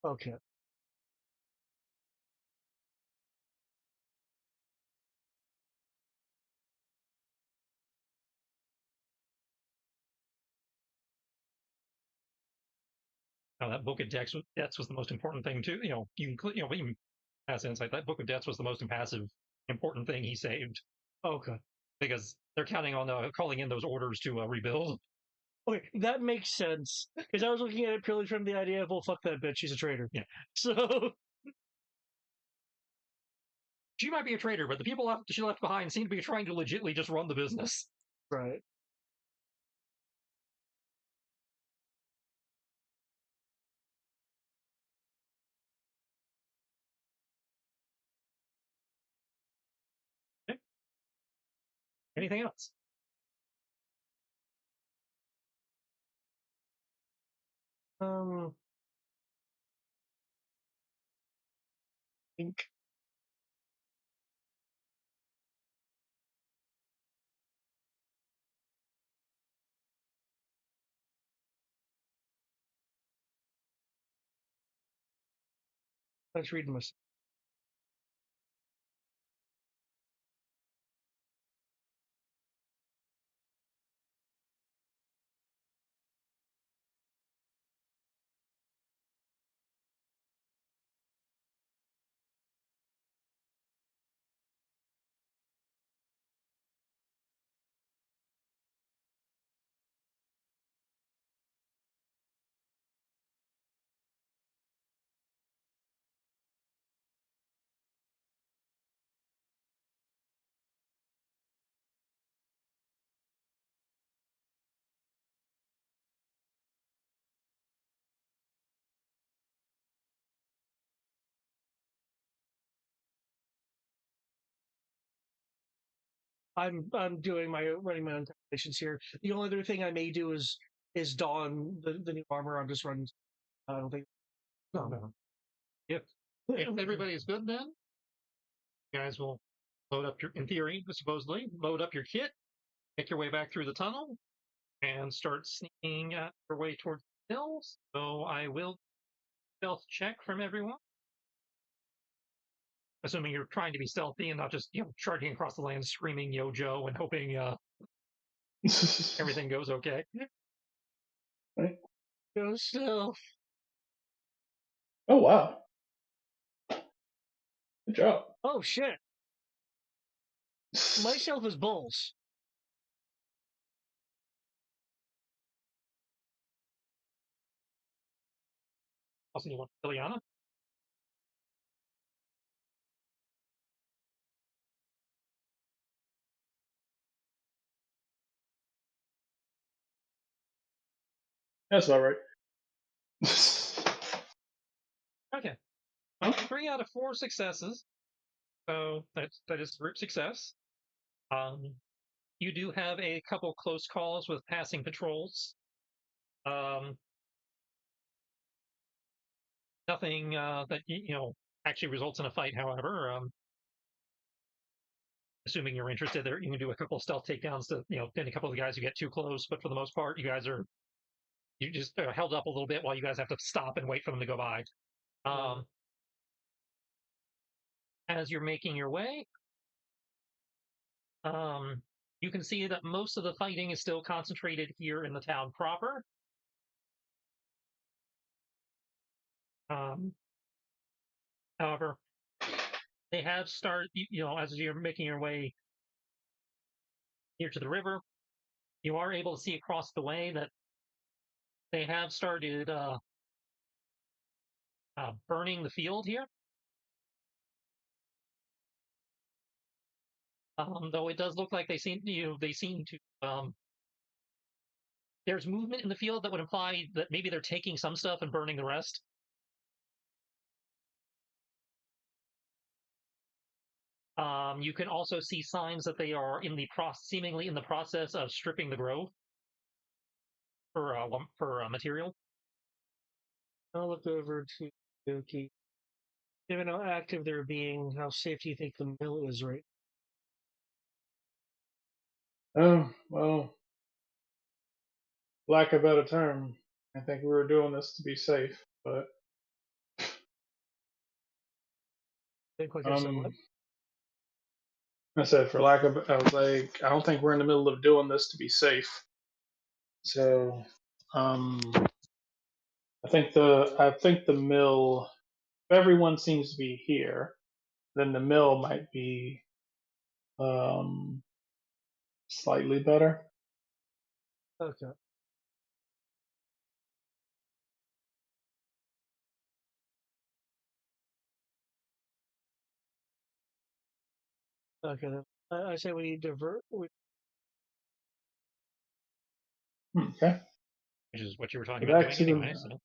Okay. That book of debts was the most important thing too. You can even pass insight. That book of debts was the most important thing he saved. Okay. Because they're counting on calling in those orders to rebuild. Okay, that makes sense because I was looking at it purely from the idea of, well, fuck that bitch, she's a traitor. Yeah. So She might be a traitor, but the people she left behind seem to be trying to legitimately just run the business. right. Okay. Anything else? Um, think let's read my. I'm doing my running my own calculations here. The only other thing I may do is don the new armor. I'm just running. I don't think. No. If everybody is good, then you guys will load up your, in theory, supposedly, load up your kit, make your way back through the tunnel, and start sneaking your way towards the hills. So I will stealth check from everyone, assuming you're trying to be stealthy and not just charging across the land, screaming "Yo, Joe" and hoping everything goes okay. Right. Go stealth. Oh wow, good job. Oh shit! My stealth is balls. Also, you want Ileana? That's all right. Okay. Well, 3 out of 4 successes. So that is group success. You do have a couple close calls with passing patrols. Nothing that actually results in a fight. However, assuming you're interested, there you can do a couple of stealth takedowns to pin a couple of the guys who get too close. But for the most part, you just held up a little bit while you guys have to stop and wait for them to go by. As you're making your way, you can see that most of the fighting is still concentrated here in the town proper. Um, However, they have started, as you're making your way near to the river, you are able to see across the way that they have started burning the field here. Though it does look like they seem to. There's movement in the field that would imply that maybe they're taking some stuff and burning the rest. You can also see signs that they are seemingly in the process of stripping the grove for material. I'll look over to Yuki. Given how active they're being, how safe do you think the mill is right? Oh well, lack of a better term, I think we were doing this to be safe, but Think like I said, what? I said for lack of, I was like, I don't think we're in the middle of doing this to be safe. So, I think the mill. If everyone seems to be here, then the mill might be um, slightly better. Okay. Okay, then. I say we divert. Okay. which is what you were talking Go about back doing to anyway. the. So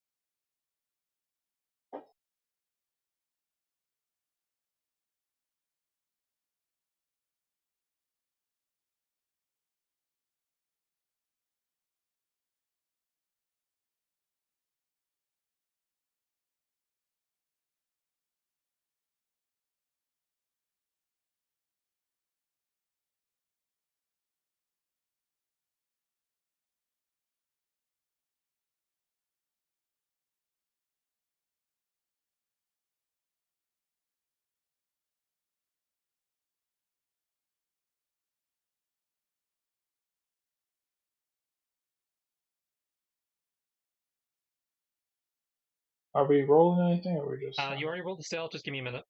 Are we rolling anything, or are we just? you already rolled the stealth. Just give me a minute.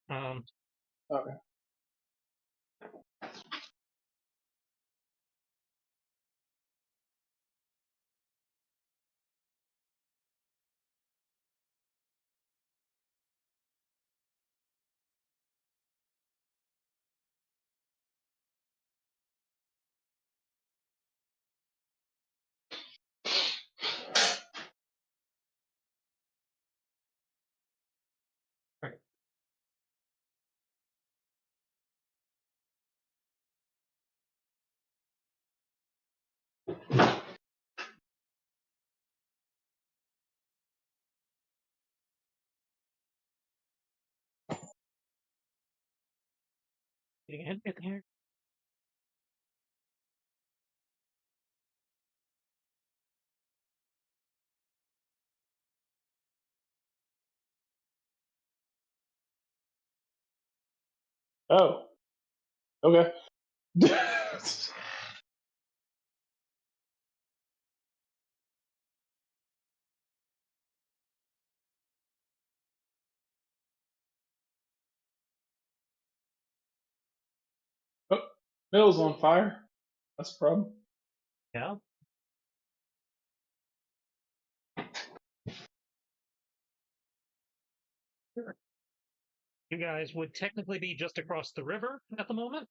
Okay. Right. Getting a hit here. Oh. Okay. Oh, Bill's on fire. That's a problem. Yeah. Sure. You guys would technically be just across the river at the moment.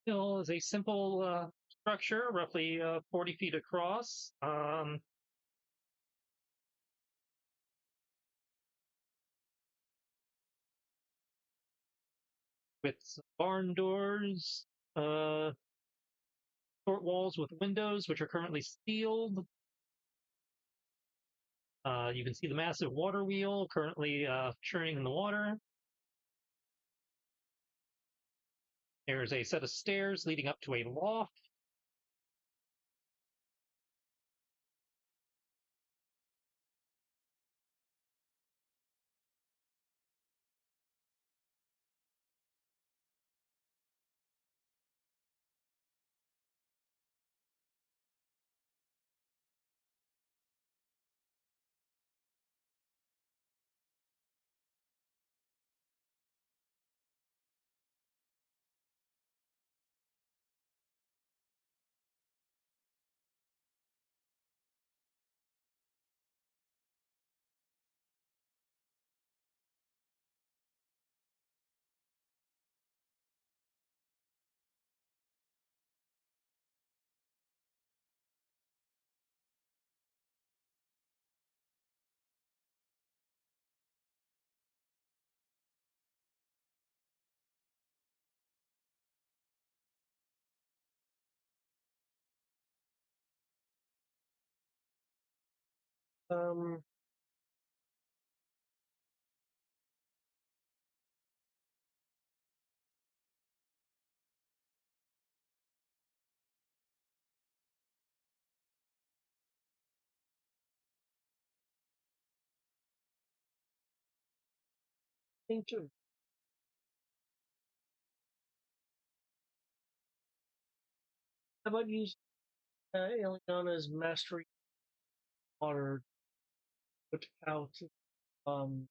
Hill is a simple structure, roughly 40 feet across. With barn doors, short walls with windows, which are currently sealed. You can see the massive water wheel currently churning in the water. There's a set of stairs leading up to a loft. Um, think to How about use Eliana's mastery water put out um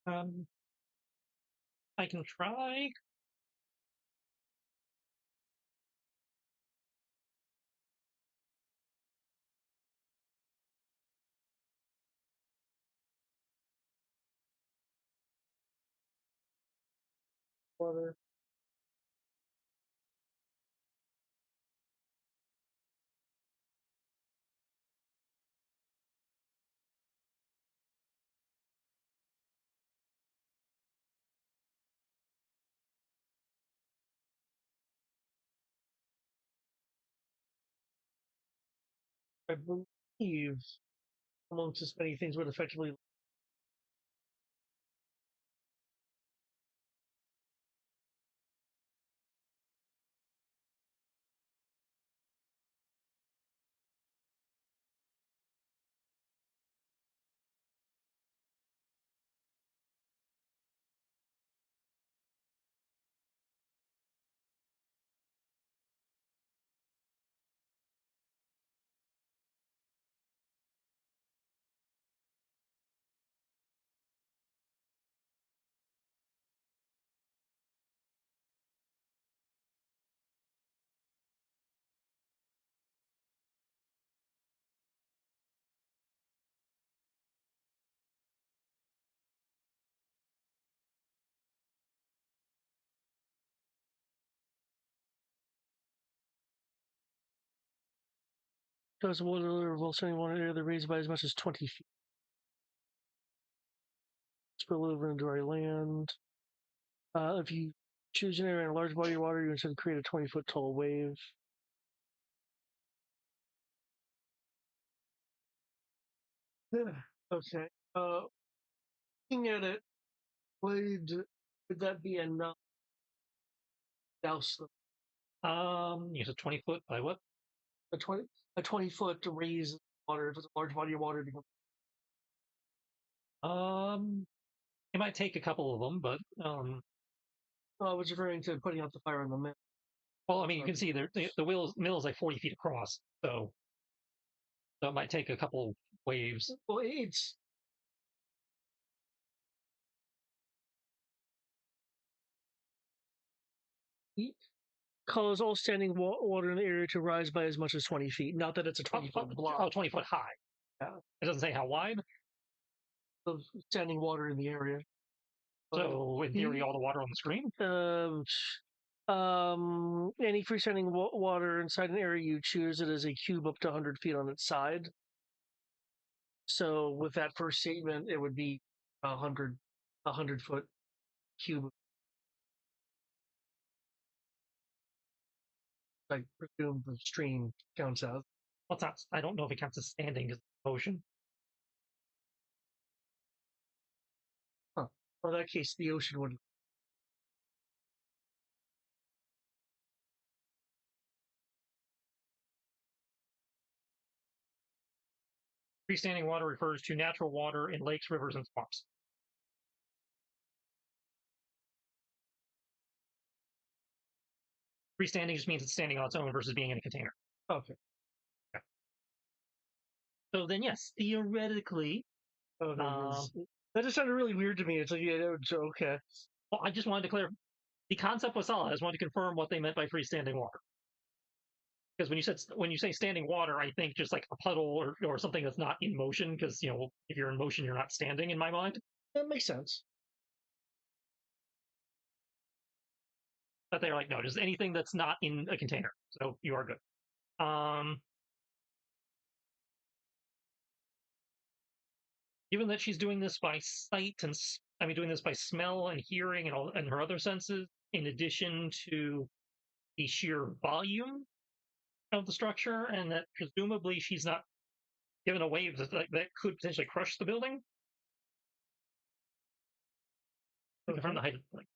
Um, I can try. water? I believe amongst as many things would effectively does water will sending water area that raised by as much as 20 feet. Spill over into dry land. If you choose an area in a large body of water, you instead create a 20-foot tall wave. Okay. Looking at it, would that be enough to douse them? You said 20 foot by what? A 20-foot to raise water if it's a large body of water. It might take a couple of them, but I was referring to putting out the fire in the middle. well, I mean, you can see the mill is like 40 feet across, so it might take a couple waves. Well, it's cause all standing water in the area to rise by as much as 20 feet. Not that it's a 20-foot block. Oh, 20 foot high. Yeah. It doesn't say how wide. Of standing water in the area. So in theory, all the water on the screen. Any freestanding water inside an area you choose, it is a cube up to 100 feet on its side. So with that first statement, it would be 100-foot cube. I presume the stream counts as. Well, it's not. I don't know if it counts as standing as ocean. Huh. Well, in that case, the ocean would. Freestanding water refers to natural water in lakes, rivers, and swamps. Freestanding just means it's standing on its own versus being in a container. Okay. So then, yes, theoretically. That just sounded really weird to me. It's like, yeah, okay. Well, I just wanted to clear. The concept was solid. I just wanted to confirm what they meant by freestanding water. Because when you say standing water, I think just like a puddle or something that's not in motion. Because if you're in motion, you're not standing. In my mind, that makes sense. But they're like, no, just anything that's not in a container. So you are good. Given that she's doing this by sight and doing this by smell and hearing and her other senses, in addition to the sheer volume of the structure, and that presumably she's not given a wave that could potentially crush the building. Okay. From the height of the building.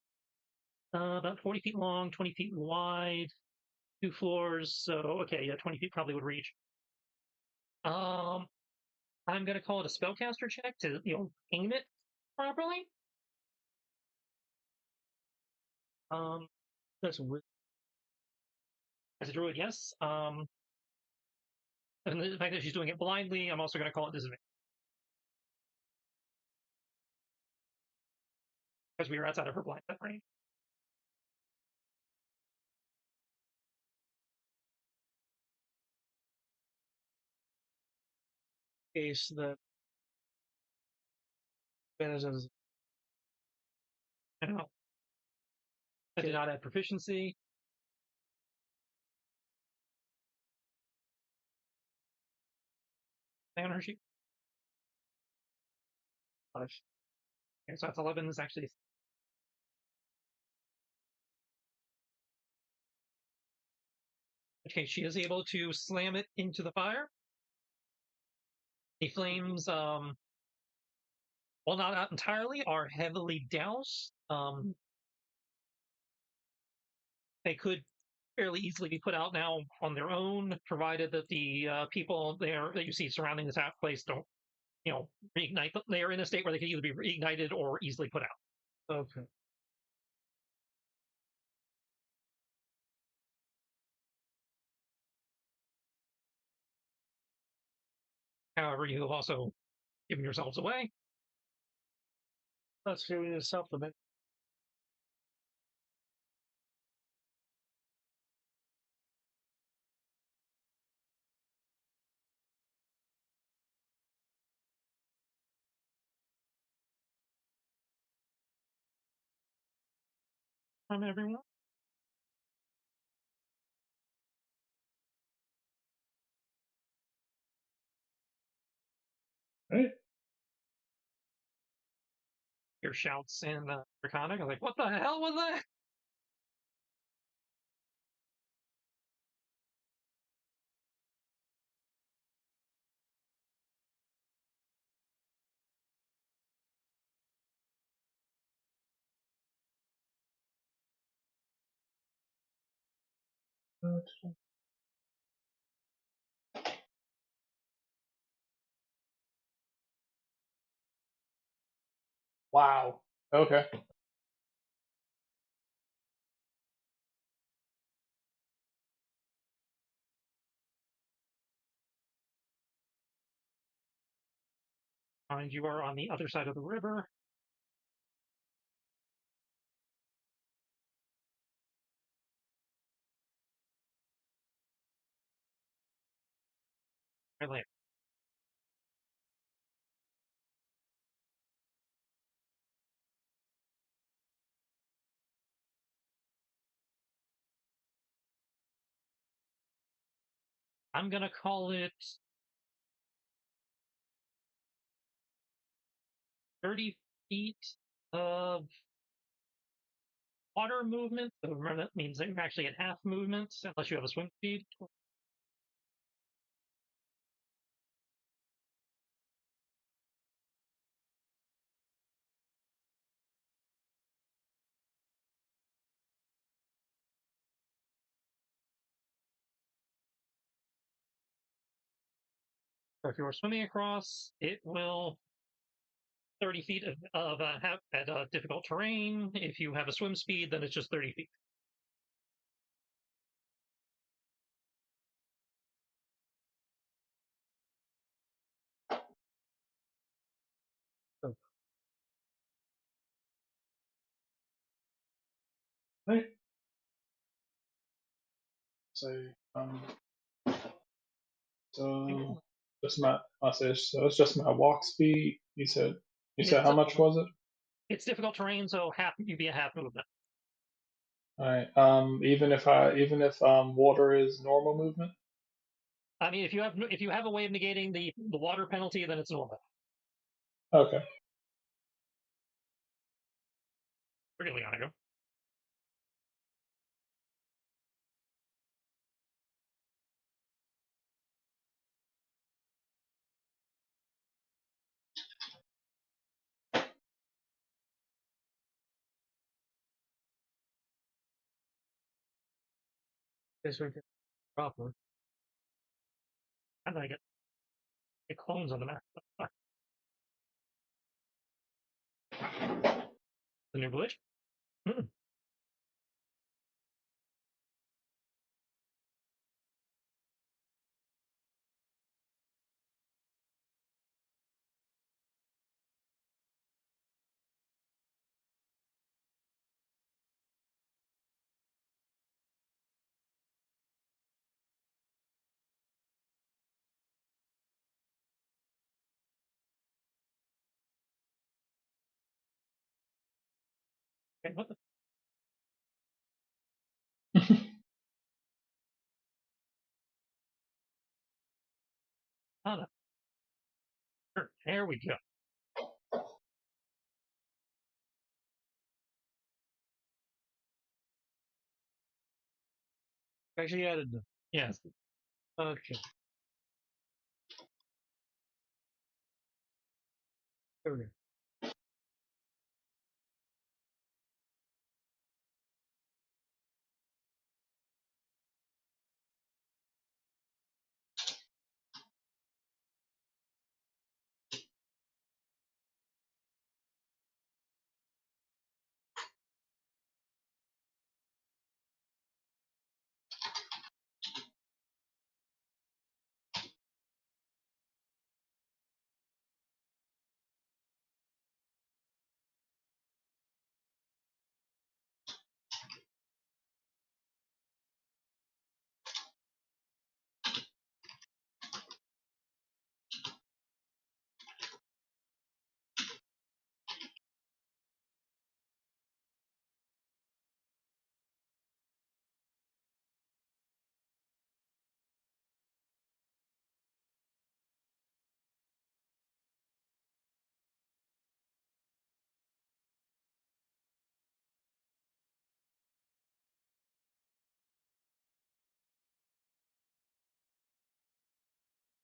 About 40 feet long, 20 feet wide, 2 floors. So, okay, yeah, 20 feet probably would reach. I'm going to call it a spellcaster check to, aim it properly. That's weird. As a druid, yes. And the fact that she's doing it blindly, I'm also going to call it disadvantage. Because we are outside of her blind range. Case that advantage. I don't know. I did not add proficiency. On her sheet. Okay, so that's 11 is actually. Okay, she is able to slam it into the fire. The flames, well, not out entirely, are heavily doused. They could fairly easily be put out now on their own, provided that the people there that you see surrounding this place don't, reignite. They are in a state where they can either be reignited or easily put out. Okay. However, you have also given yourselves away. That's giving a supplement. From everyone. Right. Your shouts in draconic. I was like, what the hell was that? Wow. Okay. Mind you are on the other side of the river. Really. I'm gonna call it 30 feet of water movement. So remember, that means that you're actually at half movement, unless you have a swim speed. So if you're swimming across, it will 30 feet at difficult terrain. If you have a swim speed, then it's just 30 feet. Right. So so just my I say so it's just my walk speed. You said how much was it? It's difficult terrain, so you'd be a half movement. All right. Even if water is normal movement. I mean, if you have a way of negating the water penalty, then it's normal. Okay. Really gotta go. This we can proper. I like it. It clones on the map. The new glitch. Okay, what the? Oh, no. Sure, there we go. Actually added them. Yes. Okay. There we go.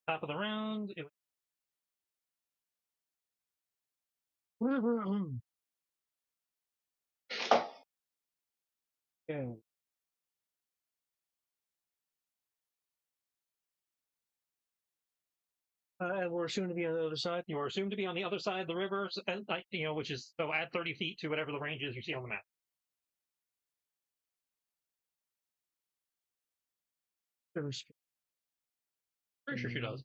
Top of the round. Yeah. And we're soon to be on the other side. You are assumed to be on the other side of the river, and which is so add 30 feet to whatever the range is you see on the map. There's Pretty sure she does.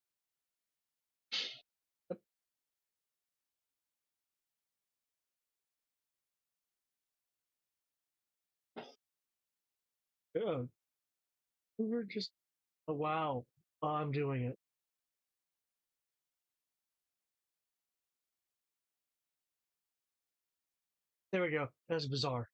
we're just. Oh, wow. Oh, I'm doing it. There we go. That's bizarre.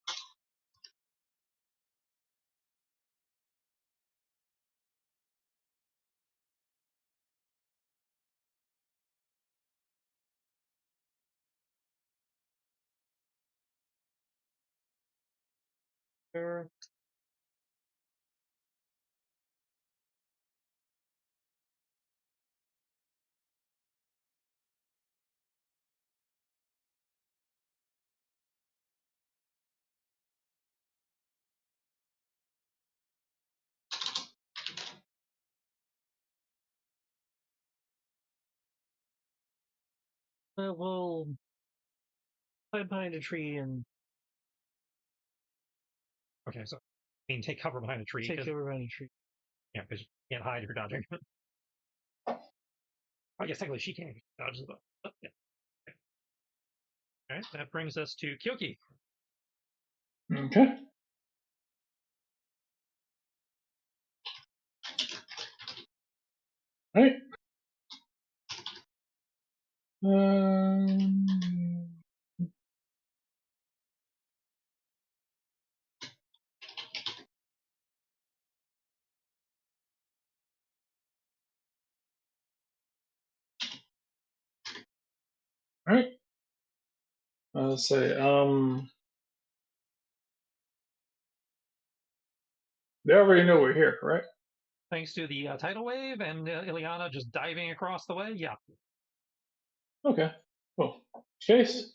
Sure. We'll hide behind a tree and Okay, so I mean, take cover behind a tree. take cover behind a tree. Yeah, because you can't hide if you're dodging. I guess technically she can't dodge the bow. But yeah. Okay. All right, that brings us to Kyoki. Okay. All right. All right. Let's say they already know we're here, correct? Thanks to the tidal wave and Ileana just diving across the way. Yeah. Okay. Cool. Chase.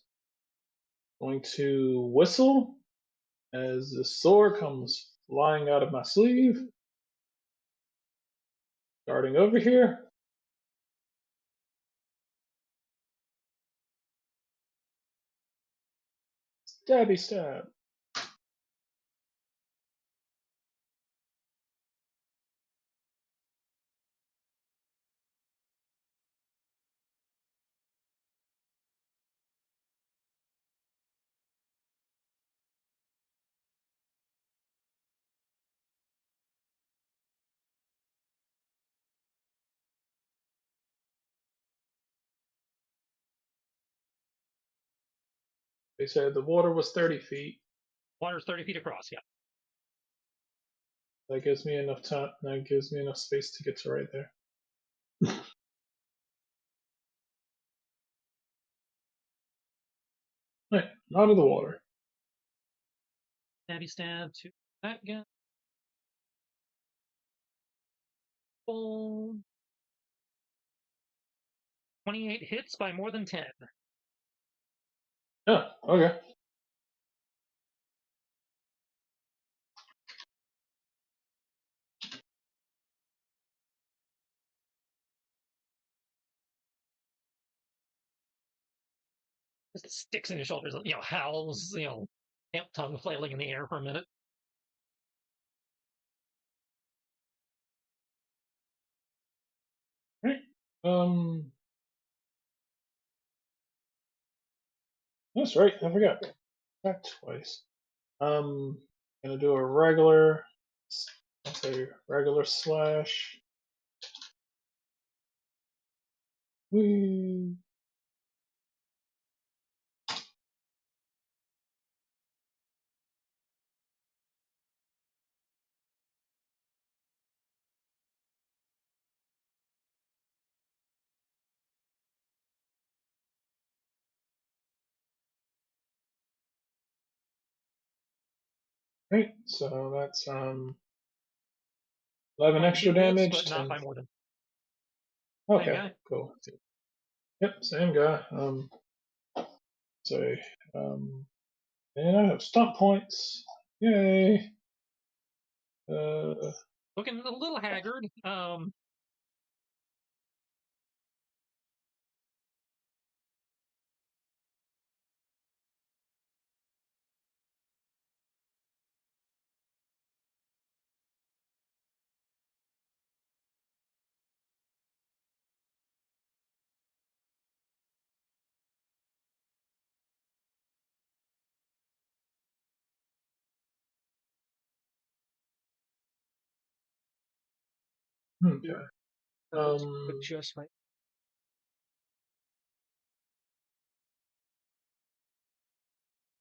Going to whistle as the sword comes flying out of my sleeve. Starting over here. Stabby stab. They said the water was 30 feet. Water's 30 feet across, yeah. That gives me enough time. That gives me enough space to get to right there. Right, out of the water. Stabby stab to that guy. Full 28 hits by more than 10. Yeah, okay. Just sticks in his shoulders, howls, tongue flailing in the air for a minute. Right. That's right. I forgot. Back twice. Gonna do a regular. I'll say regular slash. Whee. Right. So that's 11 extra Hits, damage. but not 10. by more than. Okay. Same guy. Cool. Yep. Same guy. So and I have stomp points. Yay. Looking a little haggard. Okay. Just my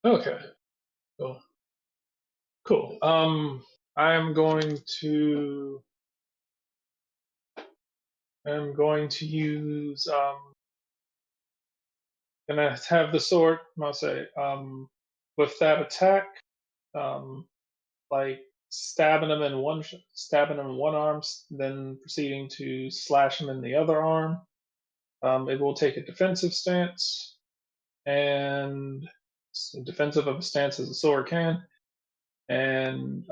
Okay. Cool. Cool. I'm going to use gonna have the sword. I'll say with that attack, um, like stabbing him in one arm, then proceeding to slash him in the other arm. It will take a defensive stance, and defensive of a stance as a sword can, and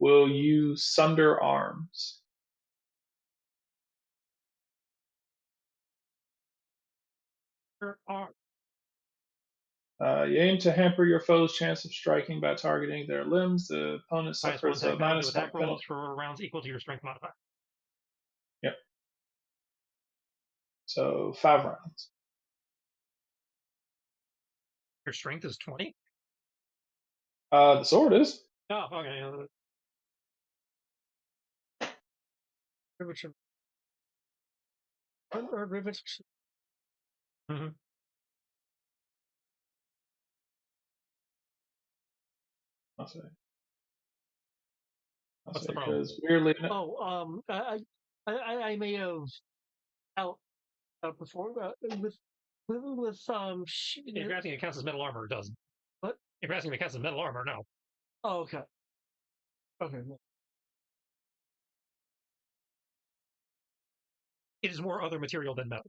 will use Sunder Arms. You aim to hamper your foe's chance of striking by targeting their limbs. The opponent Minus one suffers attack a penalty to minus one attack rolls penalty. for rounds equal to your strength modifier. Yep. So 5 rounds. Your strength is 20? The sword is. Oh, okay. riveter. Or riveter. Mm-hmm. I'll say. What's the problem? Because weirdly, Oh, I may have outperformed with If you're asking if it counts as metal armor, it doesn't. What? If you're asking if it counts as metal armor, no. Oh, okay. Okay. It is more other material than metal.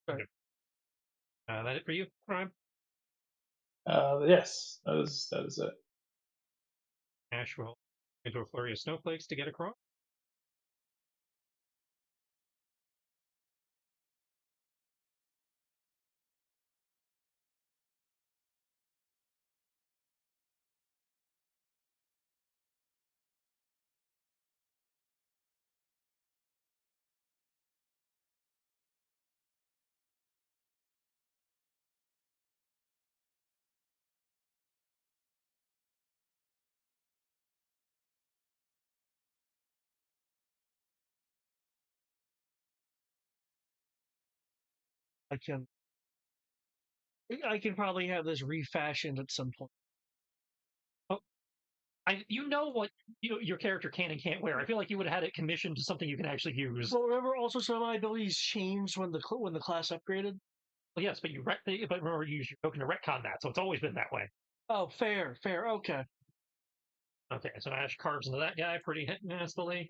Right. That it for you, Crime? yes, that is it. Ash will into a flurry of snowflakes to get across. I can probably have this refashioned at some point. You know what your character can and can't wear. I feel like you would have had it commissioned to something you can actually use. Well, remember also some of my abilities changed when the class upgraded. Well, yes, but but remember you use your token to retcon that, so it's always been that way. Oh, fair. Okay. Okay, so Ash carves into that guy pretty nastily.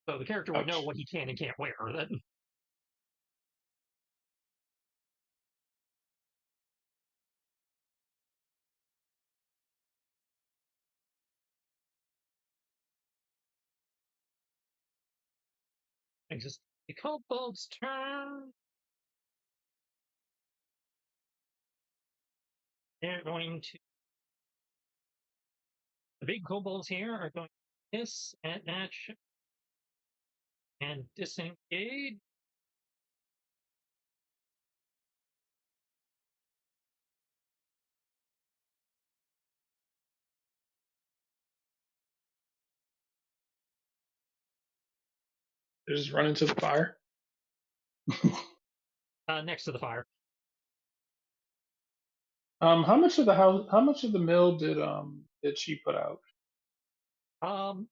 So the character would know what he can and can't wear. That makes us the kobold's turn. They're going to. The big kobolds here are going to hiss at Ash and disengage. They just run into the fire. Next to the fire. How much of the house? How much of the mill did she put out? All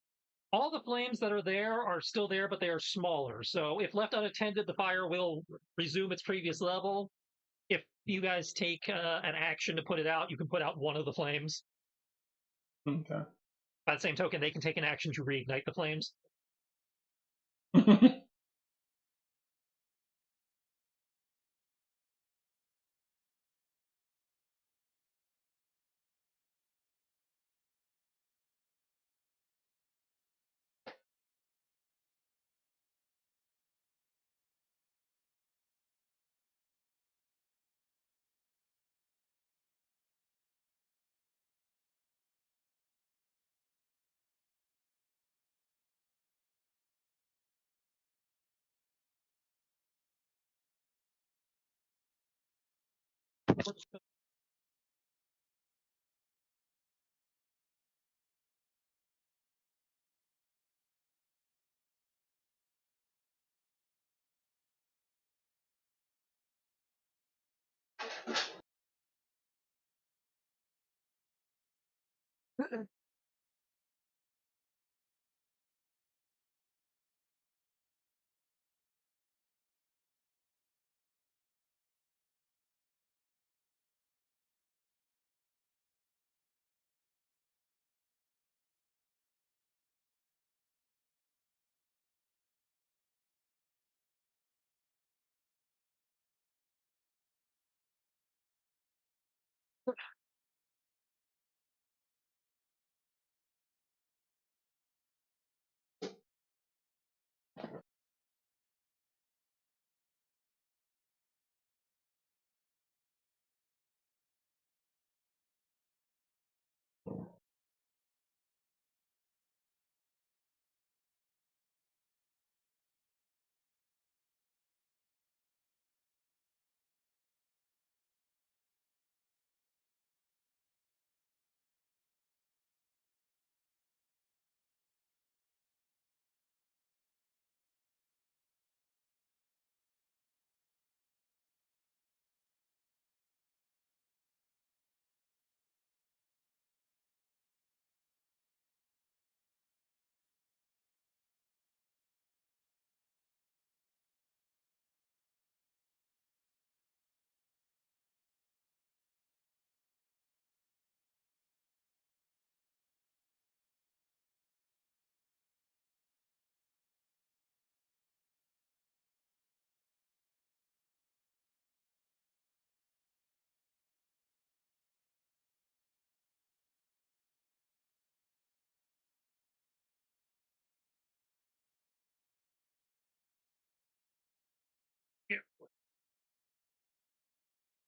the flames that are there are still there, but they are smaller. So if left unattended, the fire will resume its previous level. If you guys take an action to put it out, you can put out one of the flames. Okay. By the same token, they can take an action to reignite the flames.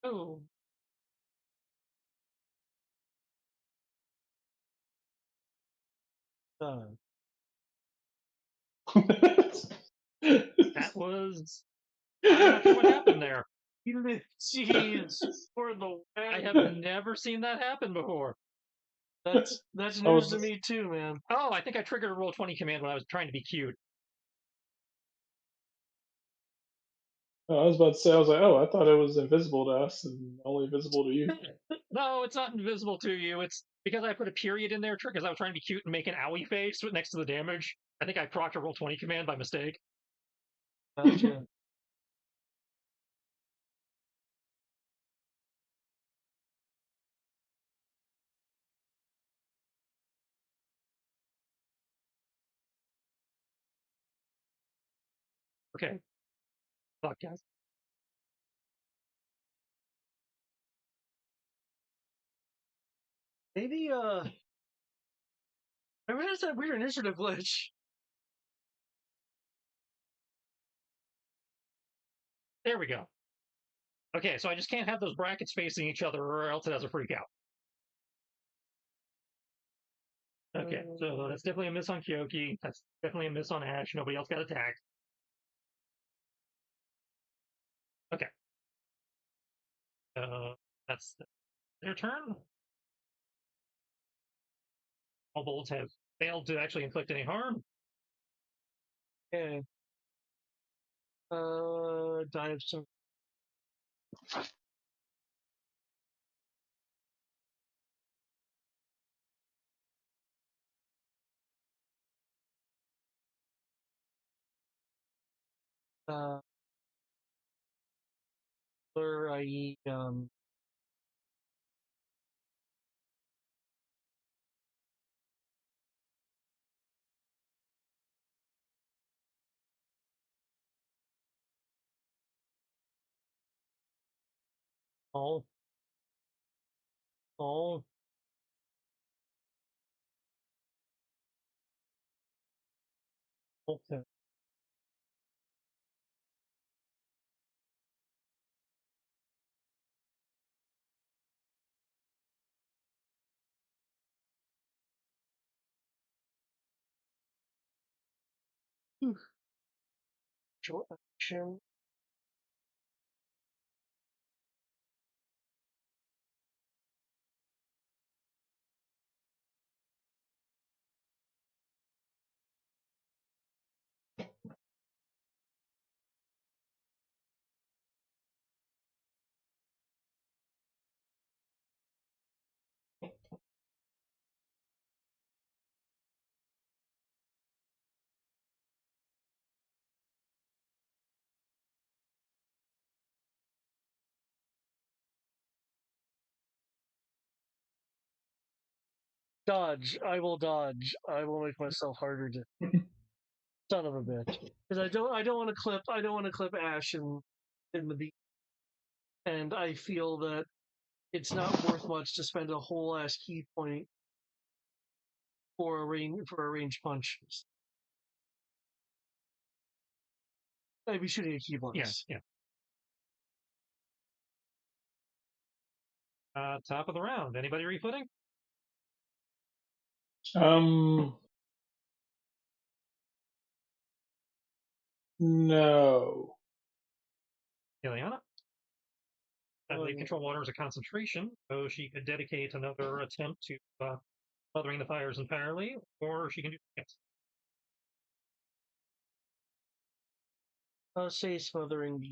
Oh. That was. I'm not sure what happened there. Jeez, for the I have never seen that happen before. That's news to me too, man. Oh, I think I triggered a Roll20 command when I was trying to be cute. I was about to say, I was like, oh, I thought it was invisible to us and only visible to you. No, it's not invisible to you. It's because I put a period in there because I was trying to be cute and make an owie face next to the damage. I think I procced a roll 20 command by mistake. Gotcha. Okay. Fuck, guys. Maybe, I realized that weird initiative glitch. There we go. Okay, so I just can't have those brackets facing each other or else it has a freak out. Okay, so that's definitely a miss on Kyoki. That's definitely a miss on Ash. Nobody else got attacked. Okay. That's their turn. All bolts have failed to actually inflict any harm. Okay. Dive some. I.e., oh, oh, okay. Short action. Dodge. I will dodge. I will make myself harder to. Son of a bitch. Because I don't want to clip. I don't want to clip Ash in the beat. And I feel that it's not worth much to spend a whole ass key point for a range punch. I'd be shooting a key Yes, blast. yeah. Top of the round. Anybody refooting? No. Ileana? I believe control water is a concentration, so she could dedicate another attempt to smothering the fires entirely, or she can do yes. Say smothering.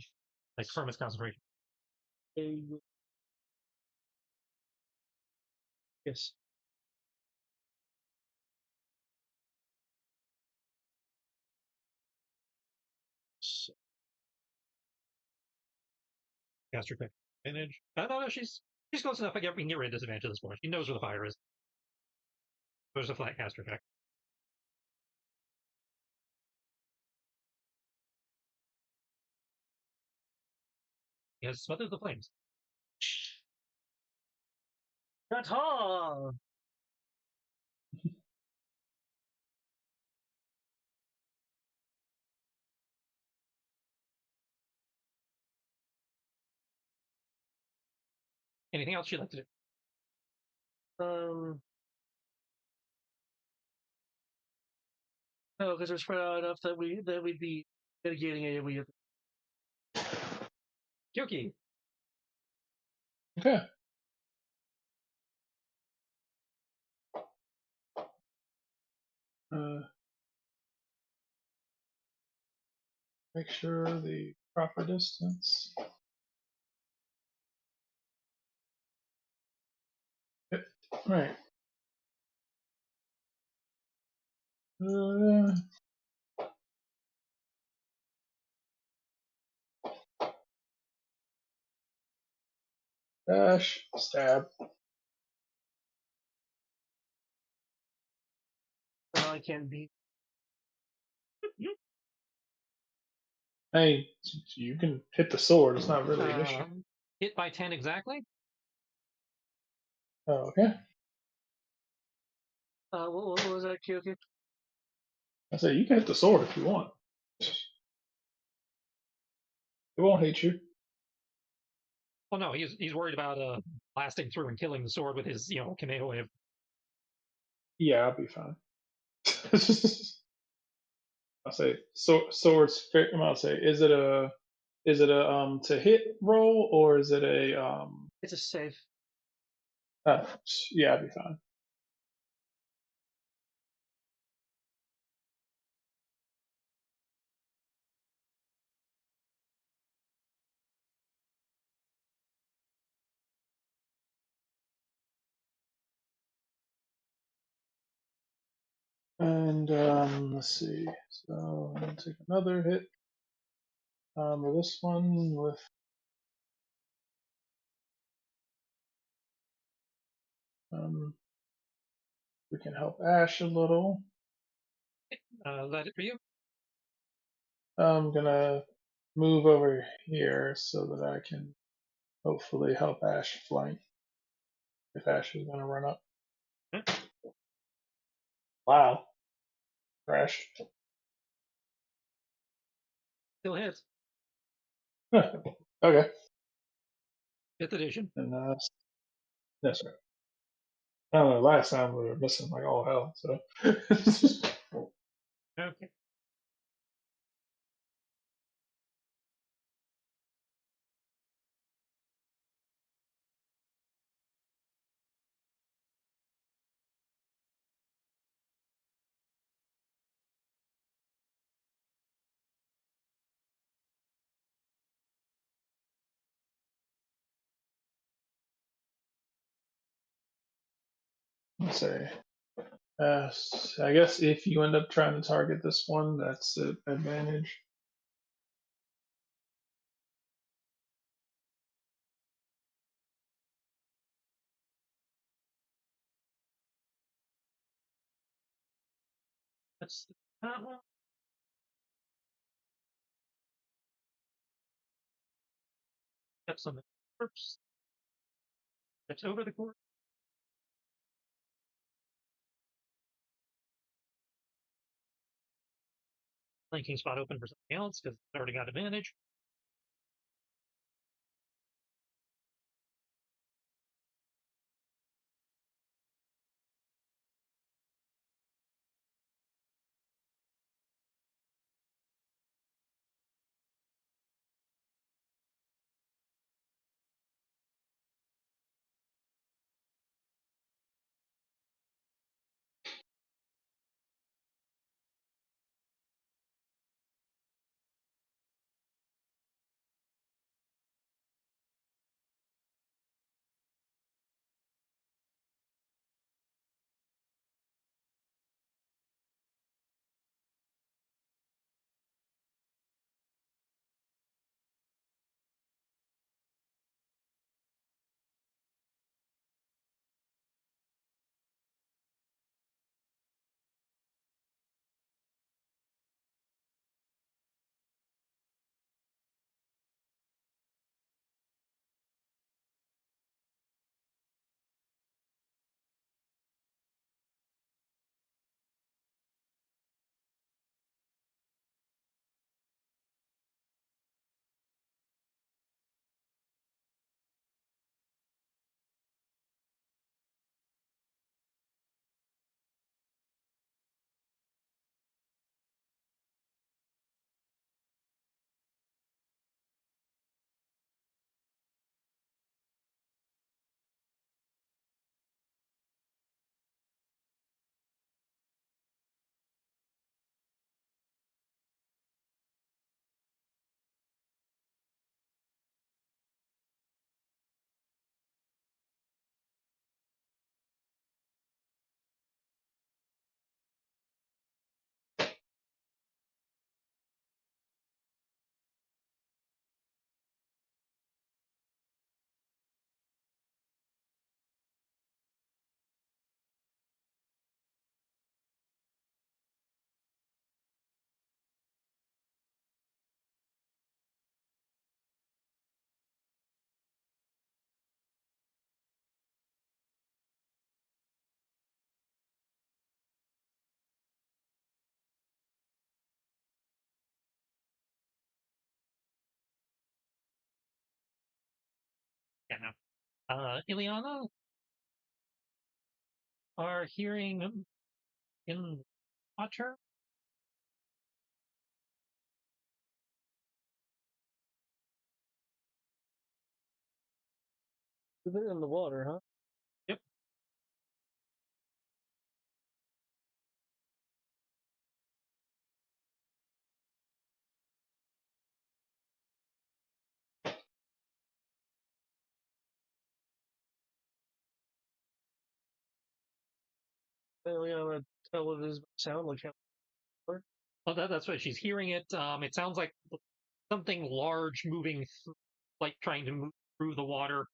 Like Kermit's concentration. Yes. Caster quick advantage. No, she's close enough. We can get rid of disadvantage at this point. She knows where the fire is. There's a flat caster effect. He has smothered the flames. Ta-ta! Anything else you'd like to do? No, because we're spread out enough that we'd be mitigating AoE. Kyoki. Okay. Make sure the proper distance. Yep. Right. Uh, dash, stab. No, I can't beat. Hey, you can hit the sword. It's not really an issue. Hit by 10 exactly. Oh, okay. What was that, Kyoki? I say you can hit the sword if you want. It won't hate you. Well, no, he's worried about blasting through and killing the sword with his Kamehameha. Yeah, I'll be fine. I say swords. I'll say is it a to hit roll or is it a It's a save. uh, yeah, I'll be fine. And let's see. So I'm gonna take another hit. With this one with we can help Ash a little. That it for you? I'm gonna move over here so that I can hopefully help Ash flank if Ash is gonna run up. Wow. Crash. Still hits. Okay. 5th edition. And that's right. I don't know. Last time we were missing like all hell. So Okay. let's say. I guess if you end up trying to target this one, that's an advantage. That's that one. Steps on the corpse. Steps over the corpse. Flanking spot open for something else because it's already got advantage. Ileana are hearing in water. Is it in the water, huh? Yep. Well, yeah, I'm gonna tell what it is sound like. Well, that's what she's hearing it. It sounds like something large moving, like trying to move through the water.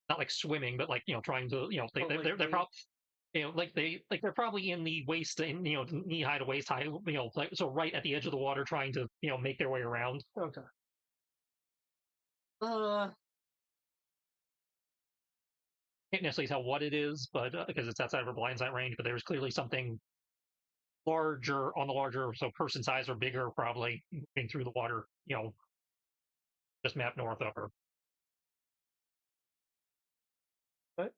Not like swimming, but like trying to they're probably they're probably in the waist in knee high to waist high like, so right at the edge of the water trying to make their way around. Okay. Can't necessarily tell what it is, but because it's outside of her blind sight range, but there's clearly something larger on the larger, so person size or bigger, probably moving through the water. Just map north of her. What?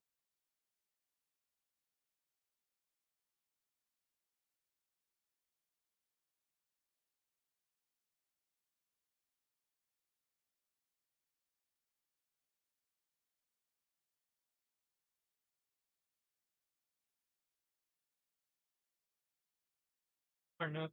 Or no.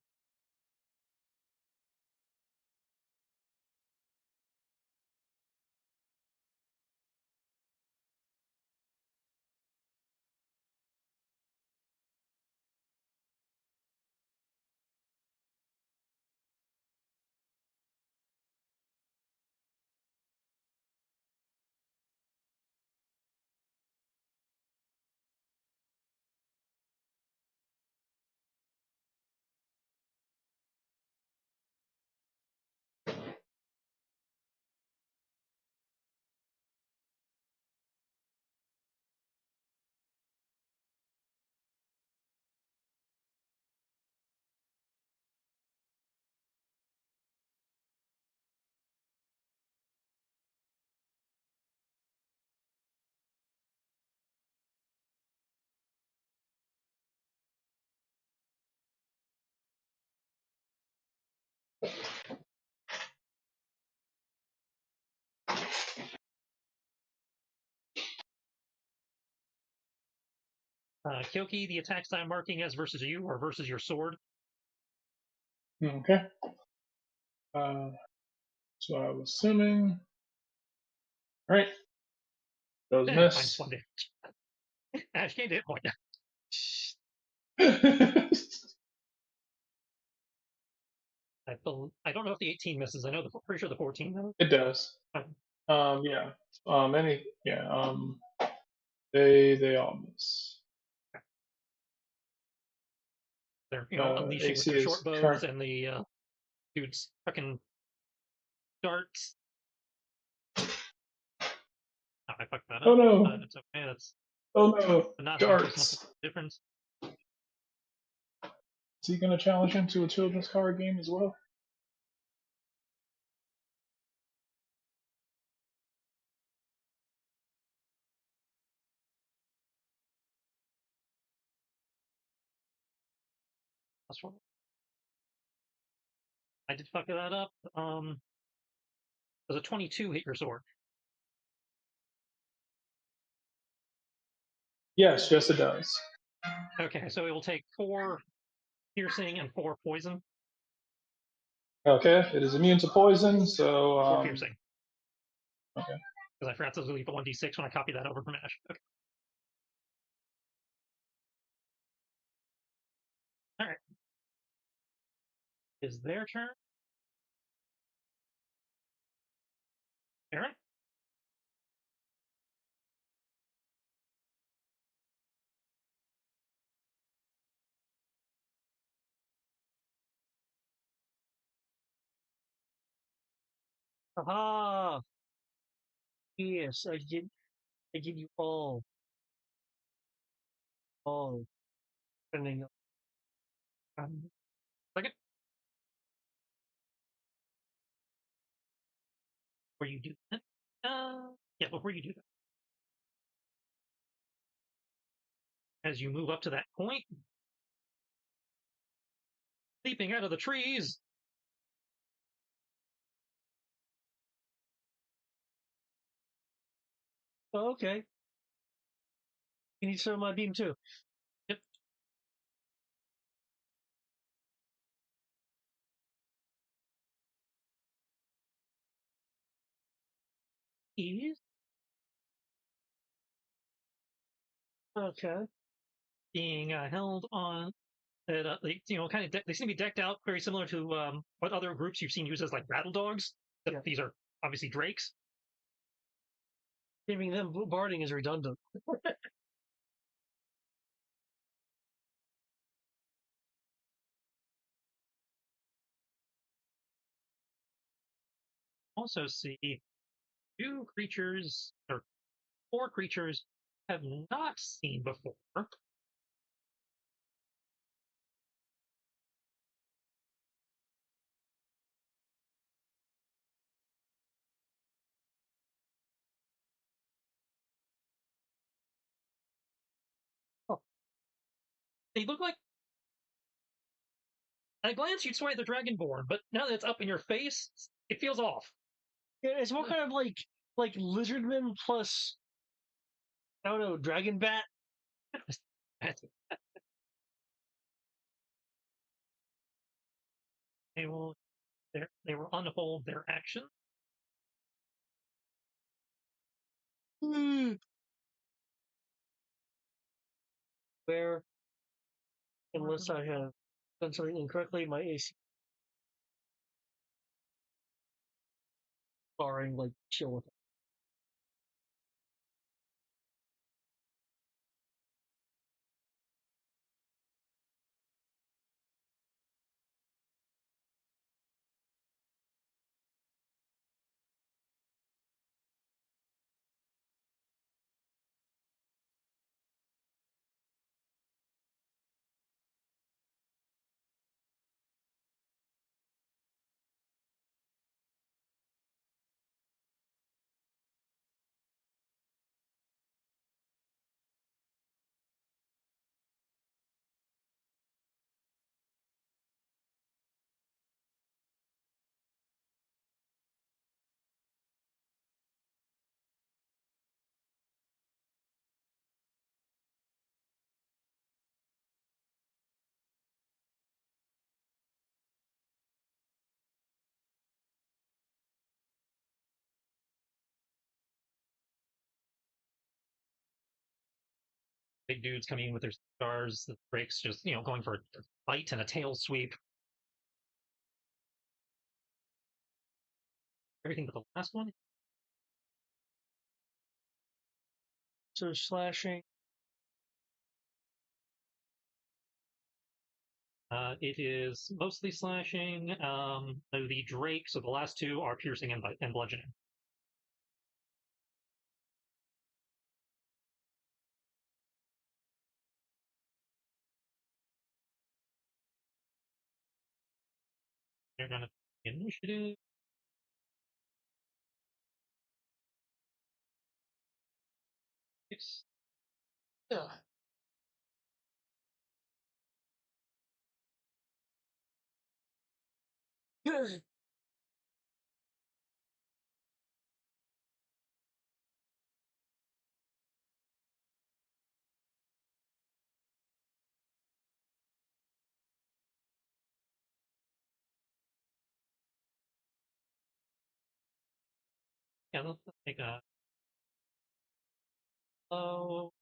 Kyoki, the attack I'm marking as versus you or versus your sword. Okay. So I was assuming. All right. Those Minus miss. one damage. Ash gained a hit point. I don't know if the 18 misses. I know pretty sure the 14 does. It does. Fine. Yeah. They all miss. They're unleashing with AC their is short bows current. and the dudes fucking darts. Oh, I fucked that Oh up. no! It's okay. That's Oh no! not Darts. difference. Is he going to challenge him to a children's card game as well? That's wrong. I did fuck that up. Does a 22 hit your sword? Yes, yes, it does. Okay, so it will take 4 piercing and 4 poison. Okay, it is immune to poison, so 4 piercing. Okay. Because I forgot to delete the 1d6 when I copied that over from Ash. Okay. All right. Is their turn? Aaron? Aha! Yes, I give you all, depending. Second. Where you do that? Yeah, before you do that, as you move up to that point, leaping out of the trees, Oh, okay. You need some of my beam too. yep, is Okay. being held on. They, kind of they seem to be decked out very similar to what other groups you've seen use as like battle dogs. Yeah. These are obviously drakes. Giving them barding is redundant. Also see two creatures or four creatures have not seen before. Oh, They look like, at a glance, you'd swear they're dragonborn, but now that it's up in your face, it feels off. yeah, it's more kind of like lizardman plus I don't know dragon bat. They will. They will unhold their action. Where unless I have done something incorrectly, my AC barring like chill with it. Big dudes coming in with their stars. The drakes just going for a bite and a tail sweep. Everything but the last one. So slashing. It is mostly slashing. The drake, so the last two are piercing and bludgeoning. They're gonna initiative. Yeah. Yeah, let's take a low.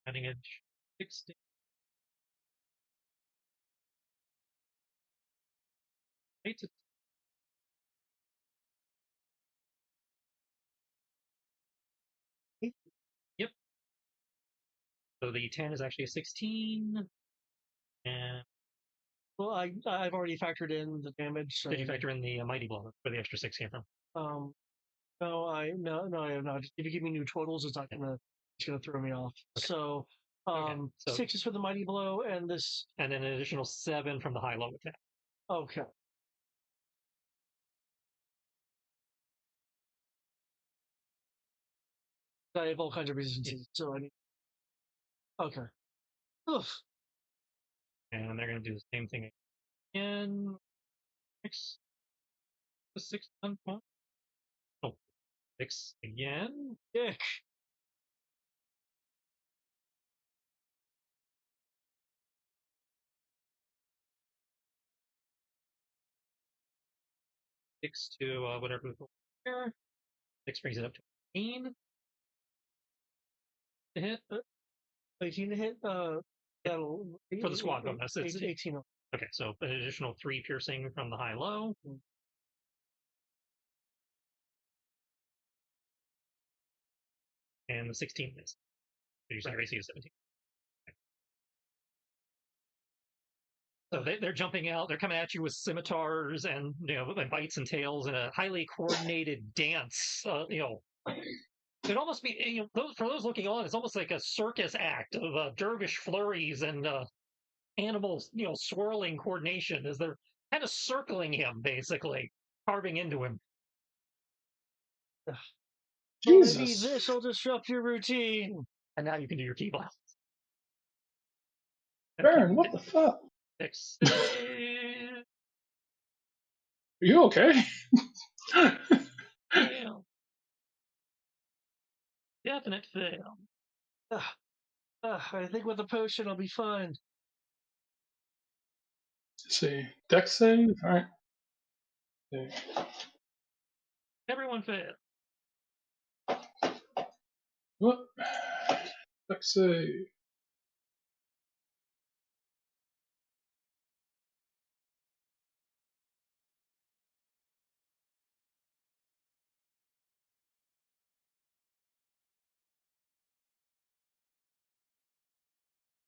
Cutting edge 60. Yep. So the 10 is actually a 16. And Well, I've already factored in the damage. So, did you factor in the mighty blow where the extra 6 came from? No, I have not. If you give me new totals, it's not gonna throw me off. Okay. So So 6 is for the mighty blow, and this. and then an additional 7 from the high-low attack. Okay. I have all kinds of resistances, so I need. Okay. Oof. And they're going to do the same thing again. 6 1 point. Oh, 6 again. Dick. 6 to whatever we put here. 6 brings it up to 18 to hit. 18 to hit. That'll For the squad bonus. It's 18. Okay, so an additional 3 piercing from the high-low. And the 16 is. Usually AC is 17. So they're jumping out. They're coming at you with scimitars and and bites and tails in a highly coordinated dance. It'd almost be for those looking on, it's almost like a circus act of dervish flurries and animals, swirling coordination as they're kind of circling him, basically carving into him. Jesus. Maybe this will disrupt your routine. And now you can do your key blast. Baron, what the fuck? 6. Are you okay? Fail. Definite fail. I think with the potion I'll be fine. Let's see. Dex save? Alright. Okay. Everyone failed. What? Dex save.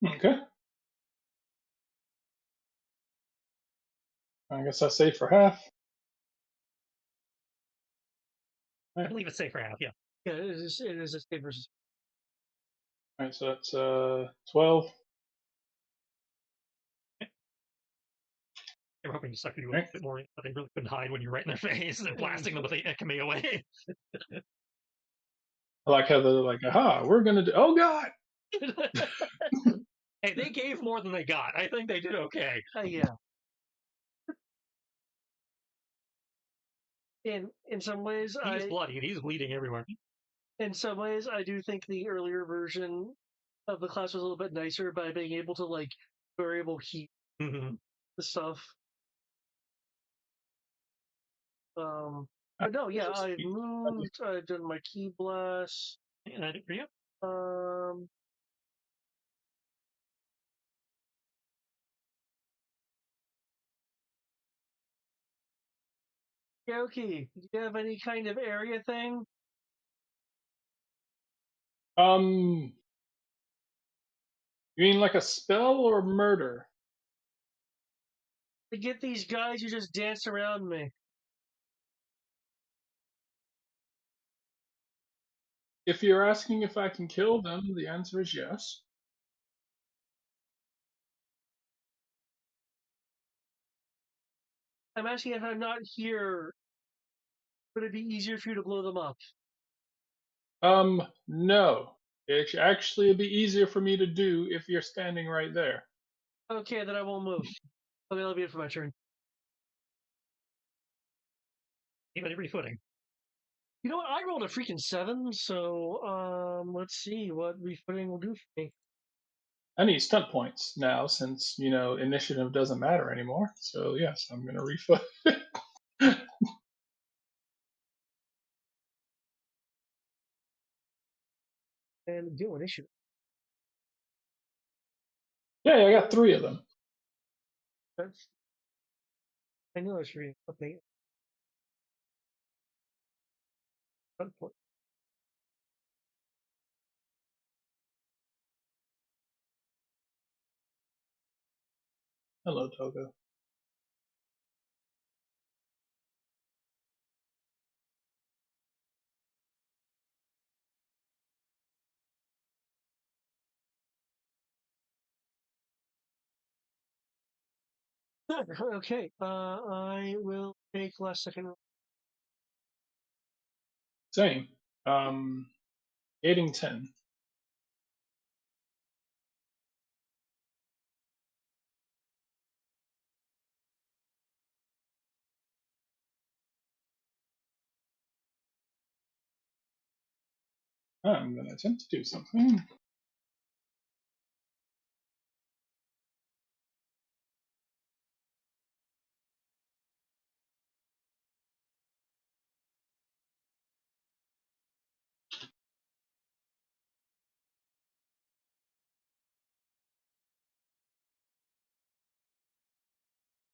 Okay. I guess I save for half. I believe it's safe for half, yeah. Yeah, it is a state versus. Alright, so that's 12. They were hoping to sucker you a little bit more, but they really couldn't hide when you're right in their face and blasting them with the Ekame away. I like how they're like, aha, we're gonna do. Oh god! Hey, they gave more than they got. I think they did okay. Yeah. In some ways, He's bloody and he's bleeding everywhere. in some ways, I do think the earlier version of the class was a little bit nicer by being able to variable keep Mm-hmm. the stuff. But no, yeah, I've moved. I've done my key blast. And I did for you. Yoki, do you have any kind of area thing? You mean like a spell or murder? To get these guys who just dance around me. If you're asking if I can kill them, the answer is yes. I'm asking if I'm not here, would it be easier for you to blow them up? No. It actually be easier for me to do if you're standing right there. Okay, then I won't move. Okay, that'll be it for my turn. Anybody refooting? You know what? I rolled a freaking 7, so let's see what refooting will do for me. I need stunt points now since, initiative doesn't matter anymore. So yes, I'm gonna refoot. And do an issue. Yeah, I got 3 of them. That's. I knew I was reading. Okay. Stunt point. Hello, Togo. Okay, I will take last second. Same. Aiding 10. I'm going to attempt to do something.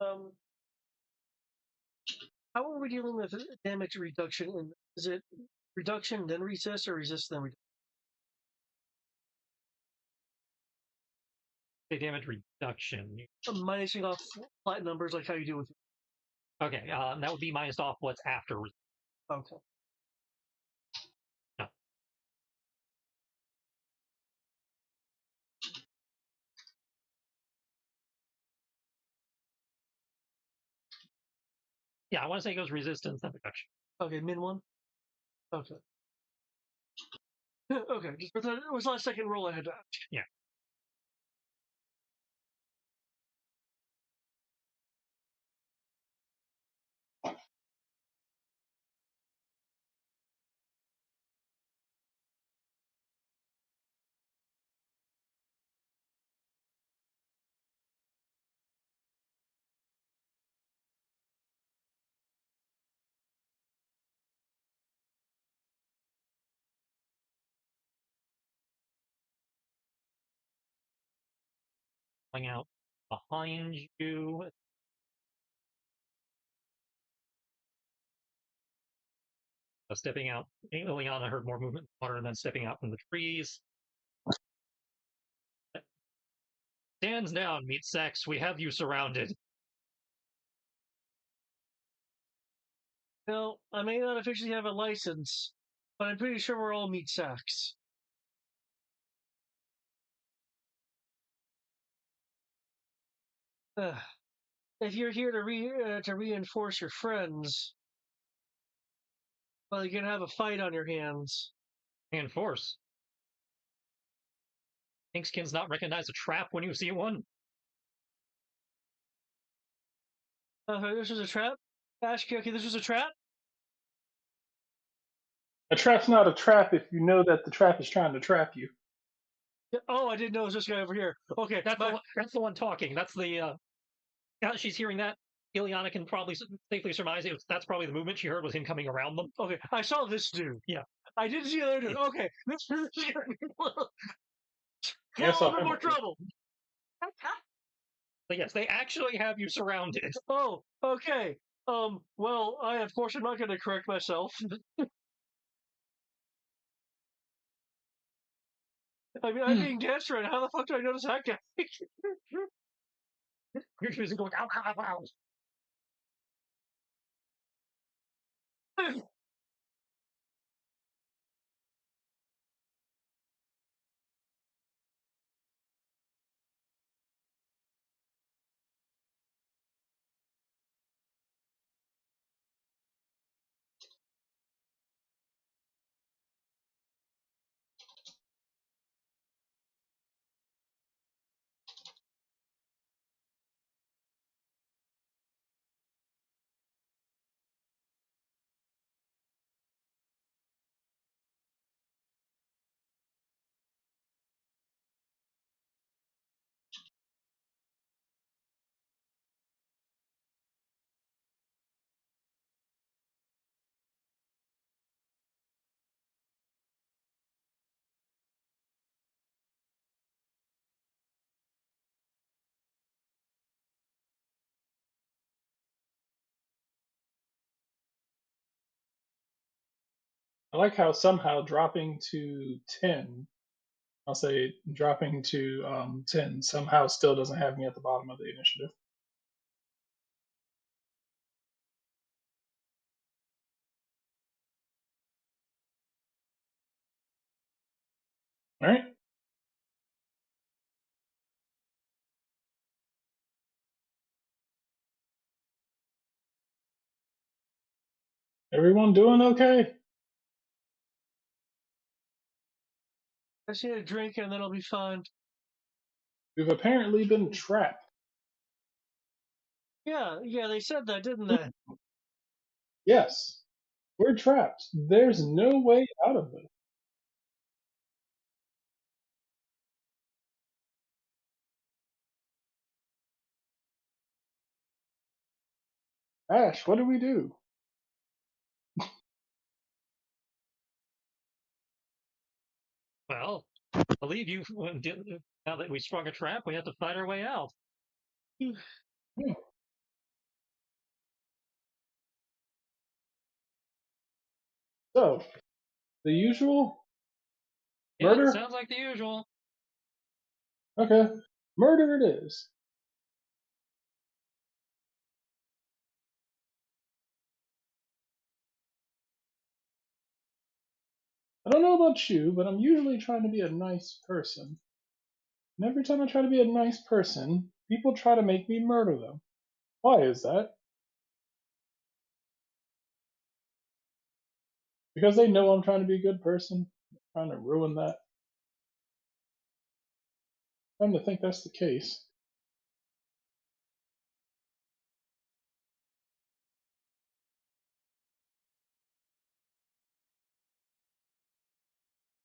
Um, how are we dealing with damage reduction? And is it reduction then resist, or resist then reduction? Say damage reduction. Minusing off flat numbers like how you do with. Okay, that would be minus off what's after. Okay. No. Yeah, I want to say it goes resistance, then reduction. Okay, min one. Okay. Okay, just it was last second roll I had to ask. Yeah. Pulling out behind you. Stepping out. Liliana heard more movement in the water and then stepping out from the trees. Stands down, meat sacks. We have you surrounded. No, I may not officially have a license, but I'm pretty sure we're all meat sacks. If you're here to reinforce your friends, well, you're gonna have a fight on your hands. Reinforce. Inkskins not recognize a trap when you see one? This was a trap? Ashki, okay, this was a trap? A trap's not a trap if you know that the trap is trying to trap you. Yeah, oh, I didn't know it was this guy over here. Okay, That's the one talking. That's the. She's hearing that. Ileana can probably safely surmise that's probably the movement she heard was him coming around them. Okay, I saw this dude. Yeah. I didn't see the other dude. Okay, this is a Yes, little bit more trouble. But yes, they actually have you surrounded. Oh, okay. Well, I of course am not going to correct myself. I mean, I'm being danced right now. How the fuck do I notice that guy? You're choosing going, ow, ow, ow, ow. I like how somehow dropping to 10, I'll say dropping to 10 somehow still doesn't have me at the bottom of the initiative. All right. Everyone doing okay? I just need a drink and then I'll be fine. We've apparently been trapped. Yeah, they said that, didn't they? Yes, we're trapped. There's no way out of this. Ash, what do we do? Well, I believe you. Now that we sprung a trap, we have to fight our way out. Hmm. So, the usual Yeah, murder? sounds like the usual. Okay, murder it is. I don't know about you, but I'm usually trying to be a nice person. And every time I try to be a nice person, people try to make me murder them. Why is that? Because they know I'm trying to be a good person, trying to ruin that. I'm to think that's the case.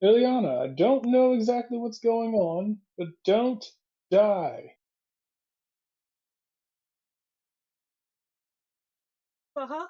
Ileana, I don't know exactly what's going on, but don't die. Uh-huh.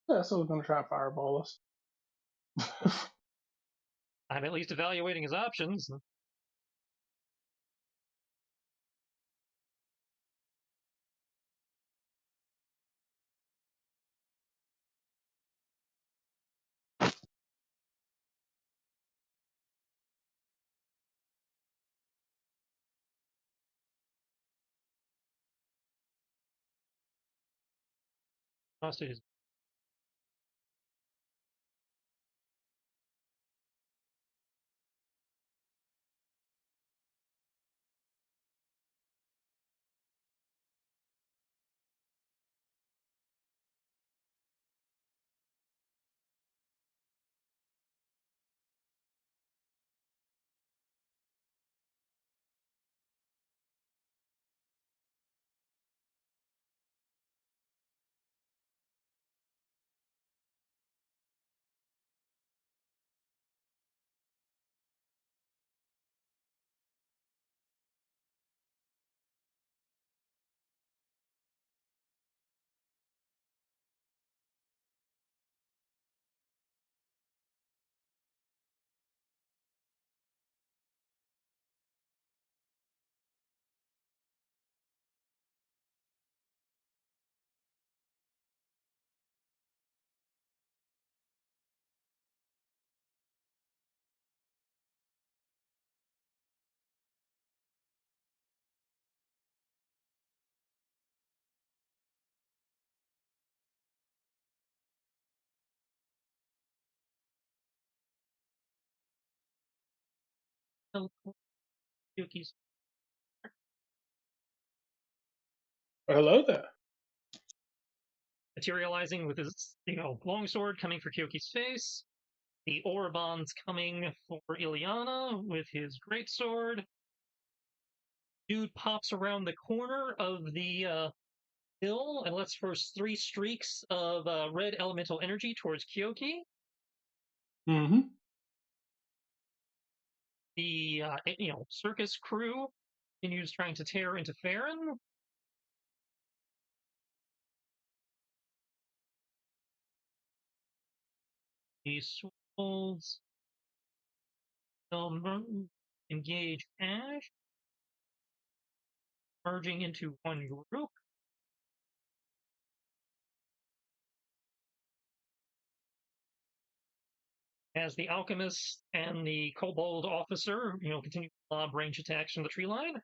Yeah, so we're gonna try to fireball us. I'm at least evaluating his options. Hostages. Yuki's Hello there. materializing with his, longsword coming for Kyoki's face. The Orobon's coming for Ileana with his greatsword. Dude pops around the corner of the hill and lets first 3 streaks of red elemental energy towards Kyoki. Mm-hmm. The circus crew continues trying to tear into Farron. He swolls. Engage Ash, merging into one group. As the alchemist and the kobold officer, continue to lob range attacks from the tree line.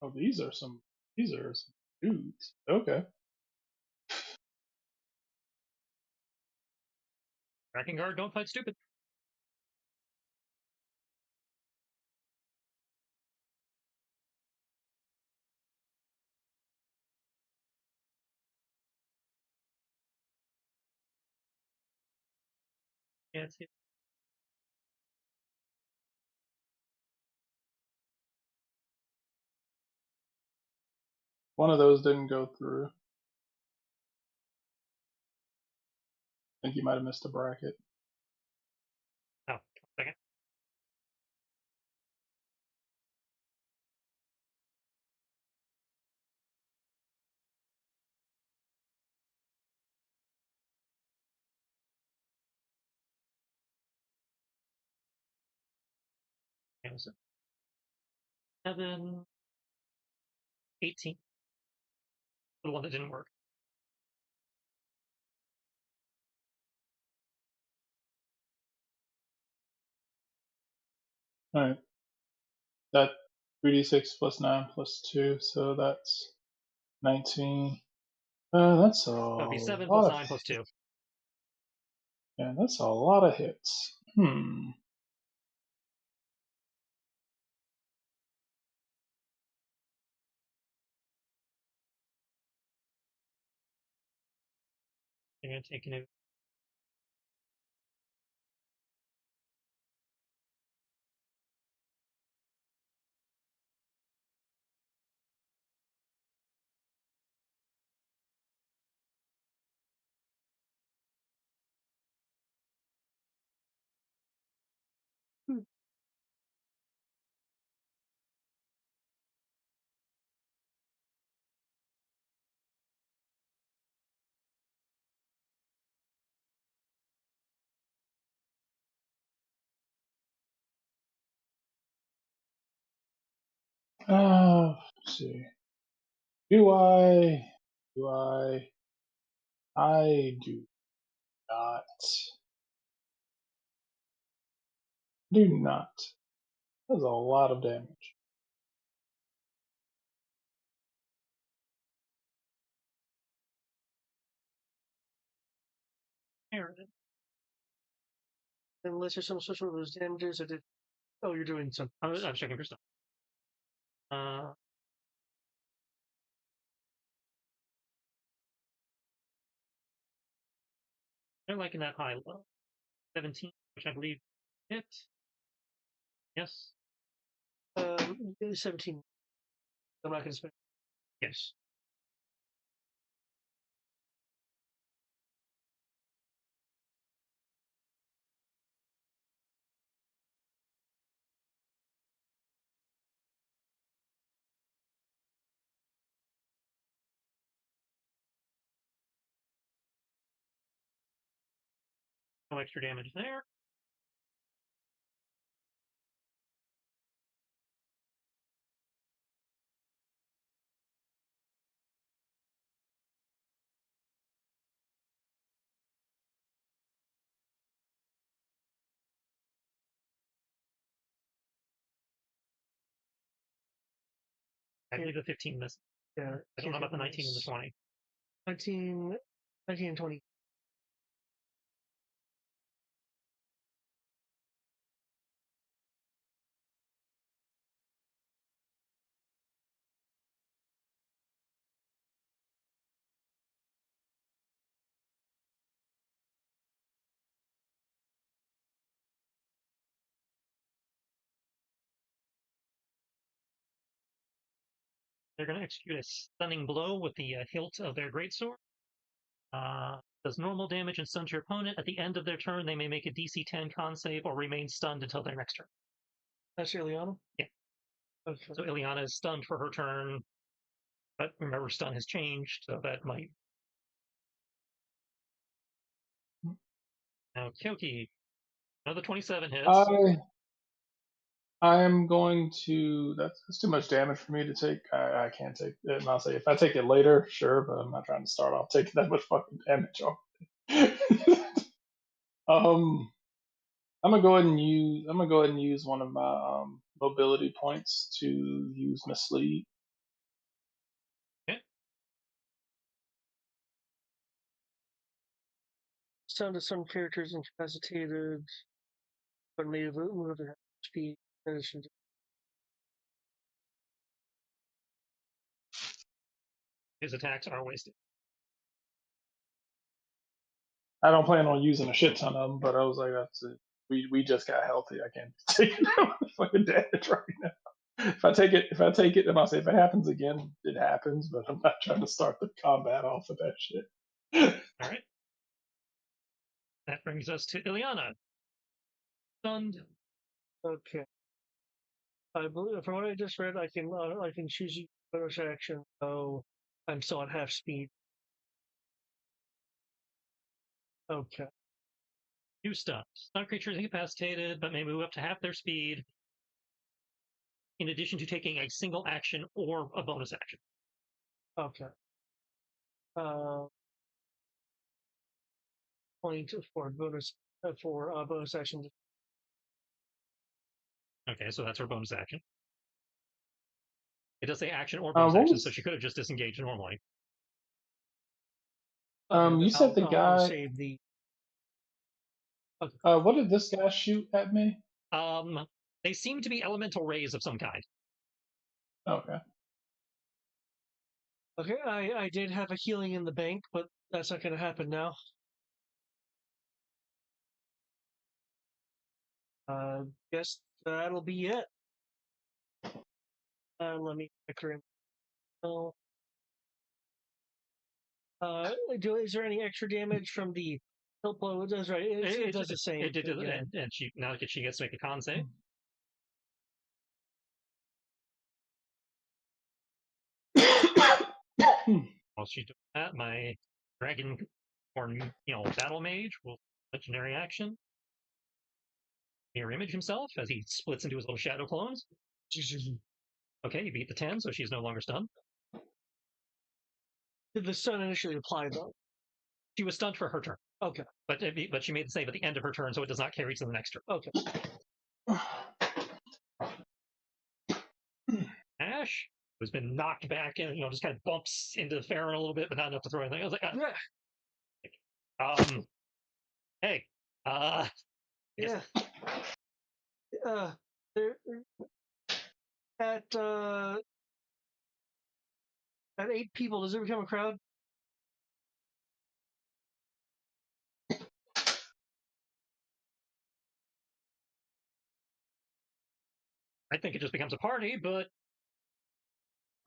Oh, these are some dudes. Okay. Tracking guard, don't fight stupid. Yeah, it's One of those didn't go through. I think you might have missed a bracket. Oh, second. It was 7, 18. The one that didn't work. All right. That 3d6 plus 9 plus 2, so that's 19. That's a So it'd be 7 plus lot of 9 plus 2. yeah, that's a lot of hits. Hmm. You're going to take an Let's see. Do I? Do I? I do not. Do not. That's a lot of damage. Aaron. Unless there's some sort of those damages, I did. Oh, you're doing some. I'm checking for stuff. They're like in that high low. 17, which I believe hit. Yes. 17. I'm not going to spend. Yes. No extra damage there. I believe the 15 missed. Yeah. I don't know about the 19 and the 20. 19 and 20. They're going to execute a stunning blow with the hilt of their greatsword. Does normal damage and stun to your opponent. At the end of their turn, they may make a DC 10 con save or remain stunned until their next turn. That's Ileana? Yeah. Okay. So Ileana is stunned for her turn, but remember, stun has changed, so that might. Now, Kyoki, another 27 hits. I am going to. That's too much damage for me to take. I can't take it. And I'll say if I take it later, sure, but I'm not trying to start off taking that much fucking damage off. I'm gonna go ahead and use one of my mobility points to use mislead. Okay. Stun to some characters incapacitated, but may move their speed in addition to. His attacks are wasted. I don't plan on using a shit ton of them, but I was like, that's it. We just got healthy. I can't take that much fucking damage right now. If I take it, and I'll say if it happens again, it happens. But I'm not trying to start the combat off with that shit. All right. That brings us to Ileana. Stunned. Okay. I believe from what I just read, I can choose bonus action, so I'm still at half speed. Okay. New stuff. Stun creatures incapacitated, but may move up to half their speed, in addition to taking a single action or a bonus action. Okay. Point for bonus action. Okay, so that's her bonus action. It does say action or bonus action, so she could have just disengaged normally. Okay, you said the guy. I'll save the. Okay. What did this guy shoot at me? They seem to be elemental rays of some kind. Okay. Okay, I did have a healing in the bank, but that's not going to happen now. Guess that'll be it. Let me check her in. Is there any extra damage from the hilt blow? It does, right? It does the same. It did, and she now she gets to make a con save. While she's doing that, my dragon or battle mage will legendary action. Mirror image himself as he splits into his little shadow clones. Okay, you beat the 10, so she's no longer stunned. Did the stun initially apply though? She was stunned for her turn. Okay. But she made the save at the end of her turn, so it does not carry to the next turn. Okay. Ash, who's been knocked back and just kind of bumps into Farron a little bit, but not enough to throw anything. I was like, hey, yeah. There at 8 people, does it become a crowd? I think it just becomes a party, but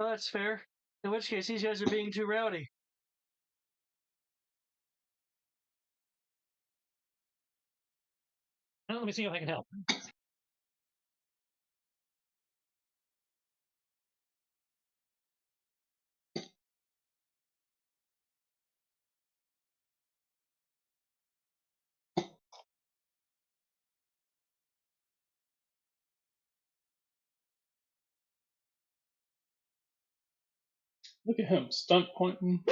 Oh, that's fair. In which case, these guys are being too rowdy. well, let me see if I can help. Look at him, stunt pointing.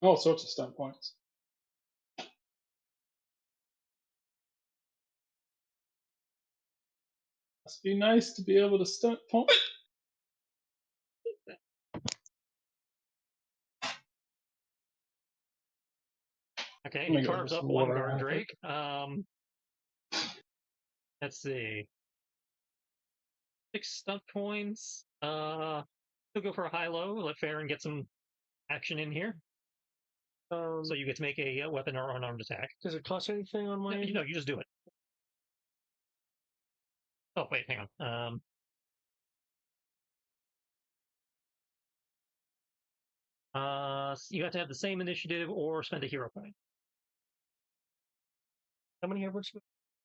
All sorts of stunt points. Must be nice to be able to stunt point. Okay, he carves up one guard drake. Let's see. 6 stunt points. He'll go for a high-low. Let Farron get some action in here. So you get to make a weapon or unarmed attack. Does it cost anything on my? No, you just do it. Oh wait, hang on. You have to have the same initiative or spend a hero point. How many airports?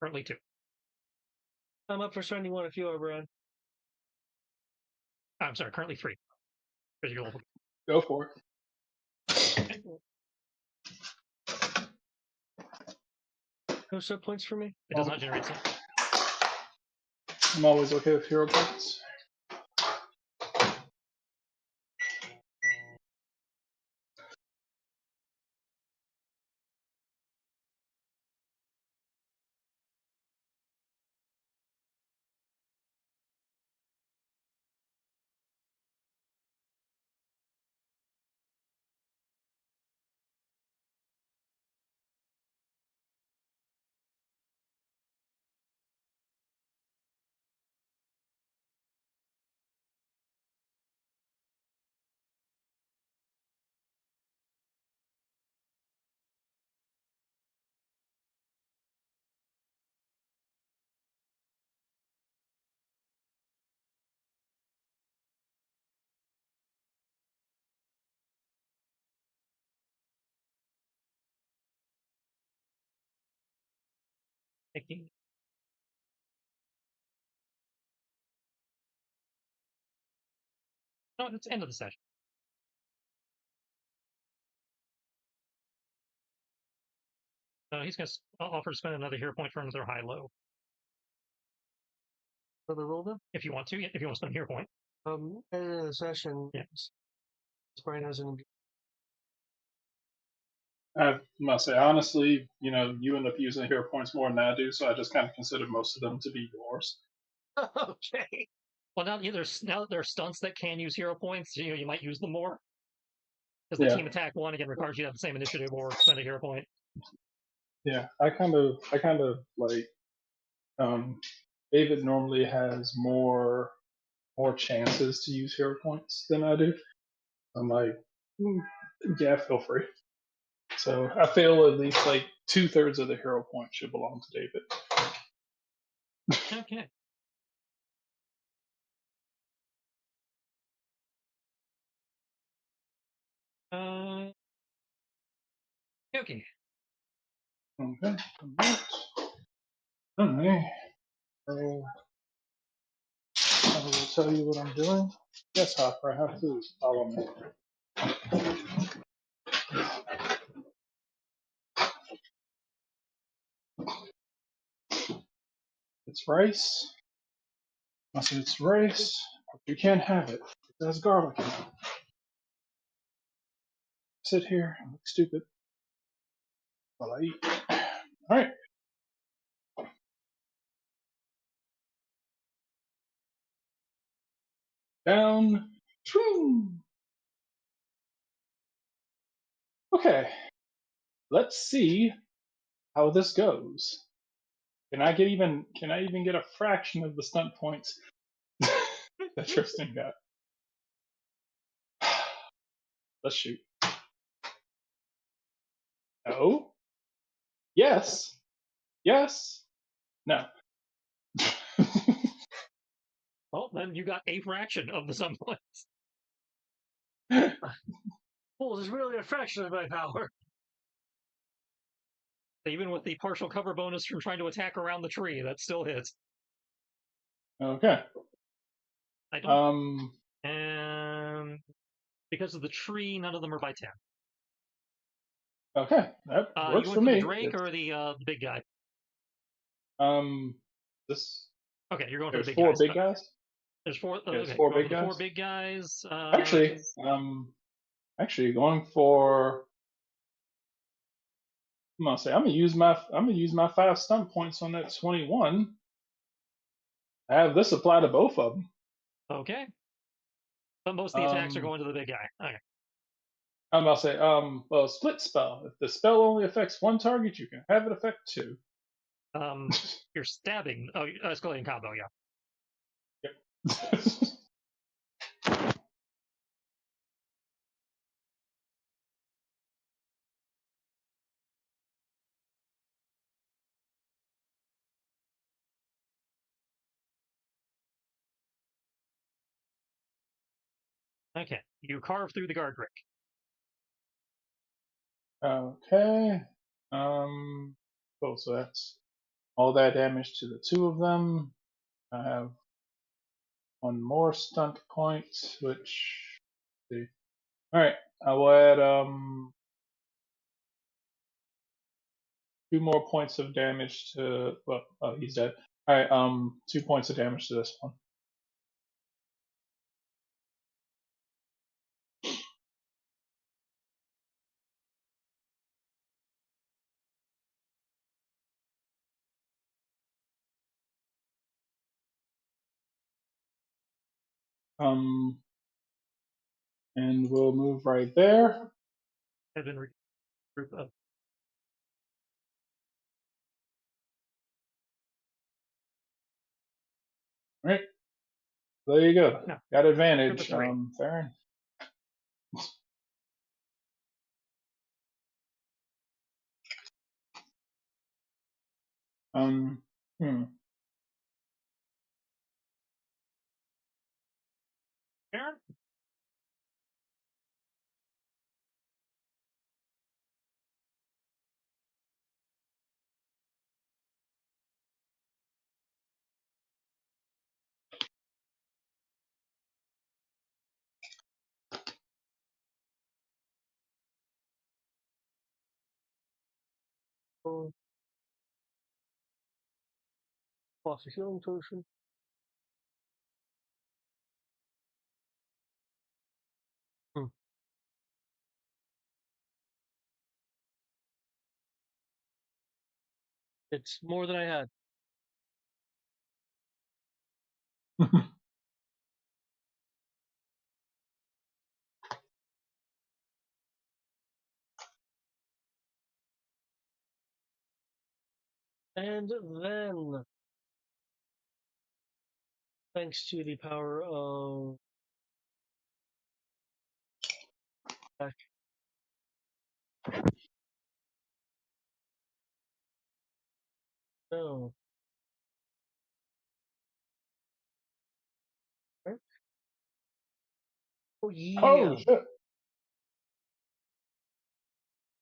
Currently 2. I'm up for spending one if you are, Brian. I'm sorry, currently 3. Because you're level. Go for it. No sub points for me? It does not generate some. I'm always okay with hero points. Taking. No, it's end of the session. He's going to offer to spend another hero point for another high-low. Another roll then? If you want to, if you want to spend a hero point. At the end of the session, Yes. Brian has an. I must say, honestly, you know, you end up using hero points more than I do, so I just kind of consider most of them to be yours. Okay. Well, now that there are stunts that can use hero points, you might use them more. Because the Yeah. team attack one again requires you to have the same initiative or spend a hero point. Yeah, I kind of like. David normally has more chances to use hero points than I do. I'm like, yeah, feel free. So I feel at least like 2/3 of the hero points should belong to David. Okay. Okay. Okay. Alright. So I will tell you what I'm doing. Yes, Hopper, I have to follow me. It's rice. I said it's rice, but you can't have it. It has garlic in it. Sit here and look stupid while I eat. Alright. Down. Okay. Let's see how this goes. Can I even get a fraction of the stunt points that Tristan got? Let's shoot. No. Yes. Yes. No. Well, then you got a fraction of the sum points. Well, there's really a fraction of my power. Even with the partial cover bonus from trying to attack around the tree, that still hits. Okay. I don't. And because of the tree, none of them are by 10. Okay, that works you for went me. For the Drake or the big guy? This. Okay, you're going for There's the big four guys. big guys. There's 4. There's Okay, 4 going big for the guys. 4 big guys. Actually going for. I'm gonna say I'm gonna use my 5 stunt points on that 21. Have this apply to both of them. Okay. But most of the attacks are going to the big guy. Okay. I'm about to say, well, split spell. If the spell only affects one target, you can have it affect 2. You're stabbing. Oh, escalating combo, yeah. Yep. Okay, you carve through the guard brick. Okay. Cool. So that's all that damage to the two of them. I have one more stunt point, which. Let's see. All right. I will add 2 more points of damage to. Well, oh, he's dead. All right. 2 points of damage to this one. And we'll move right there. Have been group of. All right. There you go. No. Got advantage, Group of 3. Farron. Um. Hmm. Aaron? Oh, lost a healing potion. It's more than I had. And then, thanks to the power of no. Right? Oh Oh yeah. shit!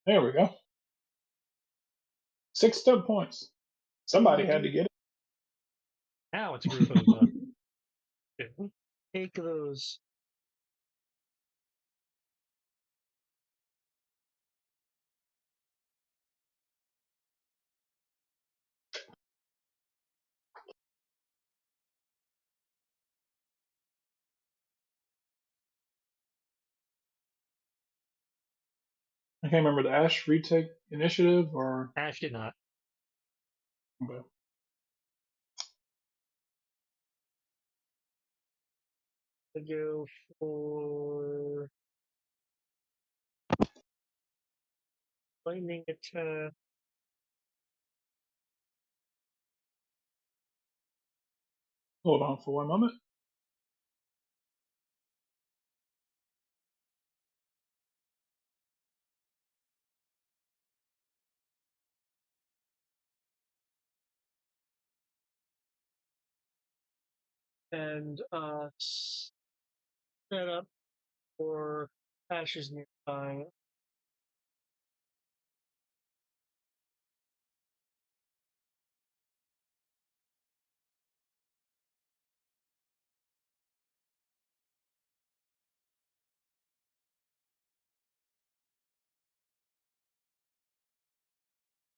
There we go. 6 stub points. Somebody had to get it. Now it's a group of 2. Take those. I can't remember. The Ash retake initiative or. Ash did not. Okay. I go for lightning attack. Hold on for 1 moment. And set up for Ash's nearby.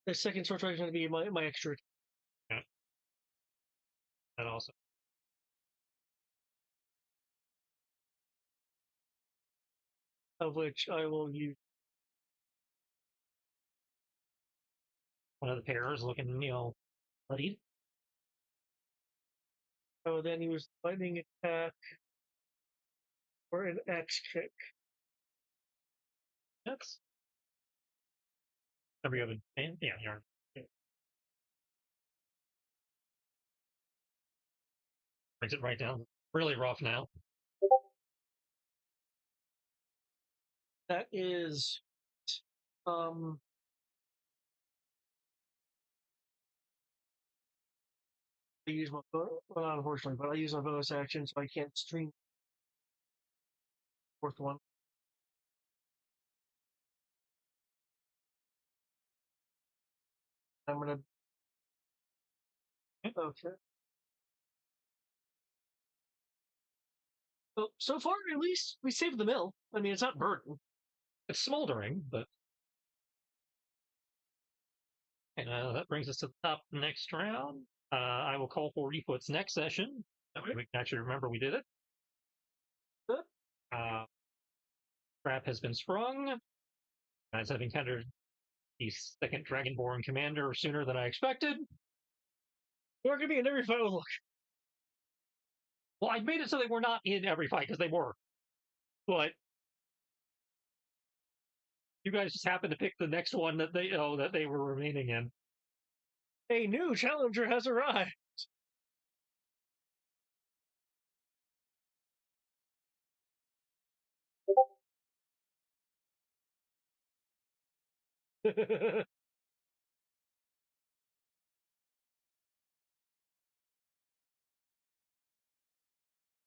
The second sword strike is going to be my extra, Yeah. That also. of which I will use. One of the pairs looking, bloodied. Oh, then use lightning attack or an X kick. That's. Every other. Yeah, you're. Brings it right down. Really rough now. That is, um, I use my well, not unfortunately, but I use my bonus action, so I can't stream. fourth one. I'm gonna. Okay. So far, at least we saved the mill. I mean, it's not burning. It's smoldering, but and that brings us to the top of the next round. I will call for Refoot's next session. That way we can actually remember we did it. Good. Trap has been sprung. Guys have encountered the second Dragonborn commander sooner than I expected. We're gonna be in every fight. Look. Well, I made it so they were not in every fight because they were, but you guys just happened to pick the next one that they were remaining in. A new challenger has arrived.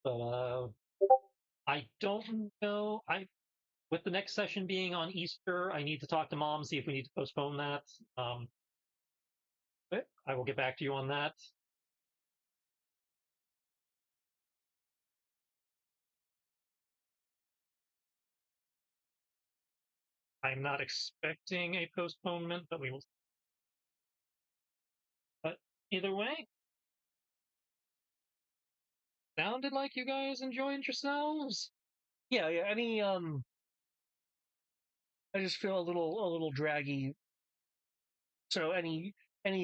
But I don't know. With the next session being on Easter, I need to talk to Mom, see if we need to postpone that. I will get back to you on that. I'm not expecting a postponement, but we will. But either way, sounded like you guys enjoyed yourselves. Yeah. Any I just feel a little draggy. So any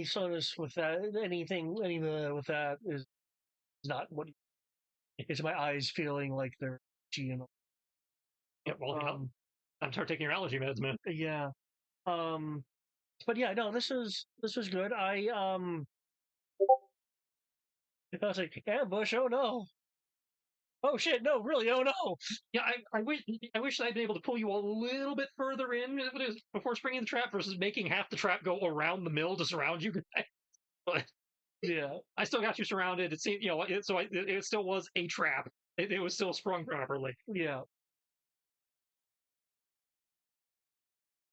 slowness with that, any with that is not what. It's my eyes feeling like they're itchy and. Yeah, well, I'm start taking your allergy meds, man. Yeah. But yeah, no, this was good. I was like, ambush, oh no. Oh shit, no, really, oh no. Yeah, I wish I'd been able to pull you a little bit further in before springing the trap versus making half the trap go around the mill to surround you guys. But Yeah. I still got you surrounded. It seemed, it still was a trap. It was still sprung properly. Yeah.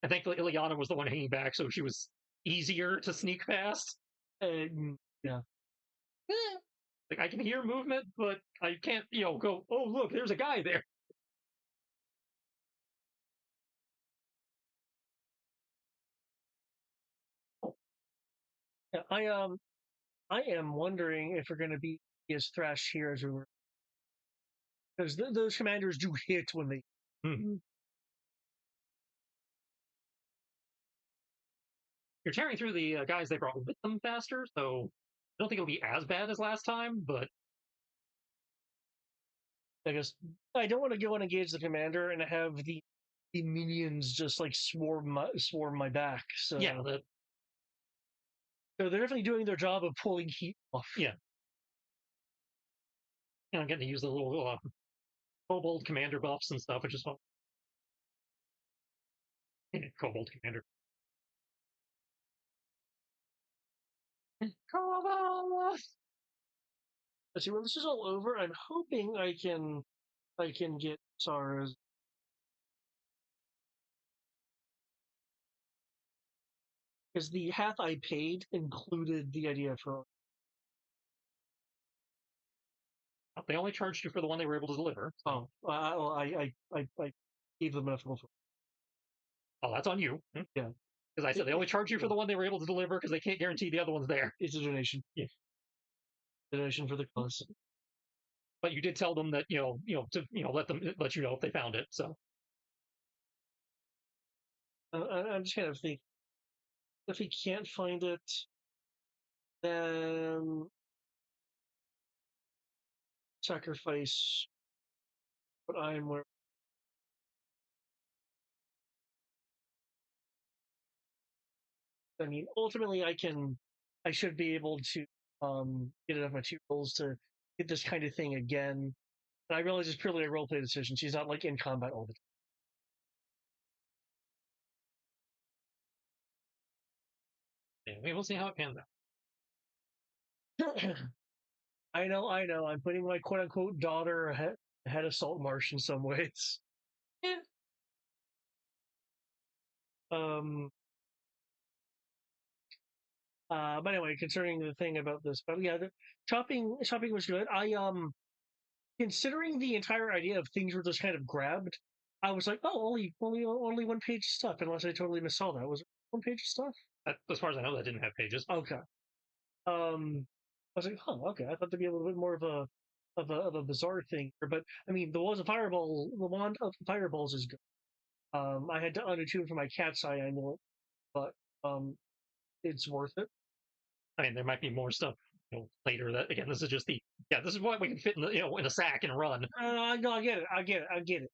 And thankfully, Ileana was the one hanging back, so she was easier to sneak past. Yeah. Like, I can hear movement, but I can't, go, oh, look, there's a guy there. Yeah, I am wondering if we're going to be as thrashed here as we were, because those commanders do hit when they. Mm-hmm. You're tearing through the guys they brought with them faster, so I don't think it'll be as bad as last time, but I guess I don't want to go and engage the commander and have the minions just like swarm my back. So yeah, so they're definitely doing their job of pulling heat off. Yeah. I'm getting to use the little kobold commander buffs and stuff, which is fun. Kobold commander. Kobold! Let's see, when this is all over, I'm hoping I can get Sara's. Because the half I paid included the idea for. They only charged you for the one they were able to deliver. So. Oh, I gave them enough. Oh, that's on you. Yeah. Because I said they only charge you for the one they were able to deliver because they can't guarantee the other one's there. It's a donation. Yeah. Donation for the cause. But you did tell them that to let you know if they found it. So I'm just kind of thinking, if he can't find it, then sacrifice what I'm wearing. I mean, ultimately, I should be able to get enough materials to get this kind of thing again. And I realize it's purely a roleplay decision. She's not like in combat all the yeah, we will see how it pans time. I know. I'm putting my quote unquote daughter ahead of Saltmarsh in some ways. Yeah. But anyway, concerning the thing about this, but yeah, the shopping was good. Considering the entire idea of things were just kind of grabbed, I was like, oh, only one page stuff. Unless I totally missaw that. Was it one page of stuff? As far as I know, that didn't have pages. Okay. I was like, oh, okay. I thought there'd be a little bit more of a bizarre thing here, but I mean, the wand of fireballs is good. I had to unattune for my cat's eye amulet, but it's worth it. I mean, there might be more stuff later. That again, this is just this is what we can fit in in a sack and run. No, I get it. I get it.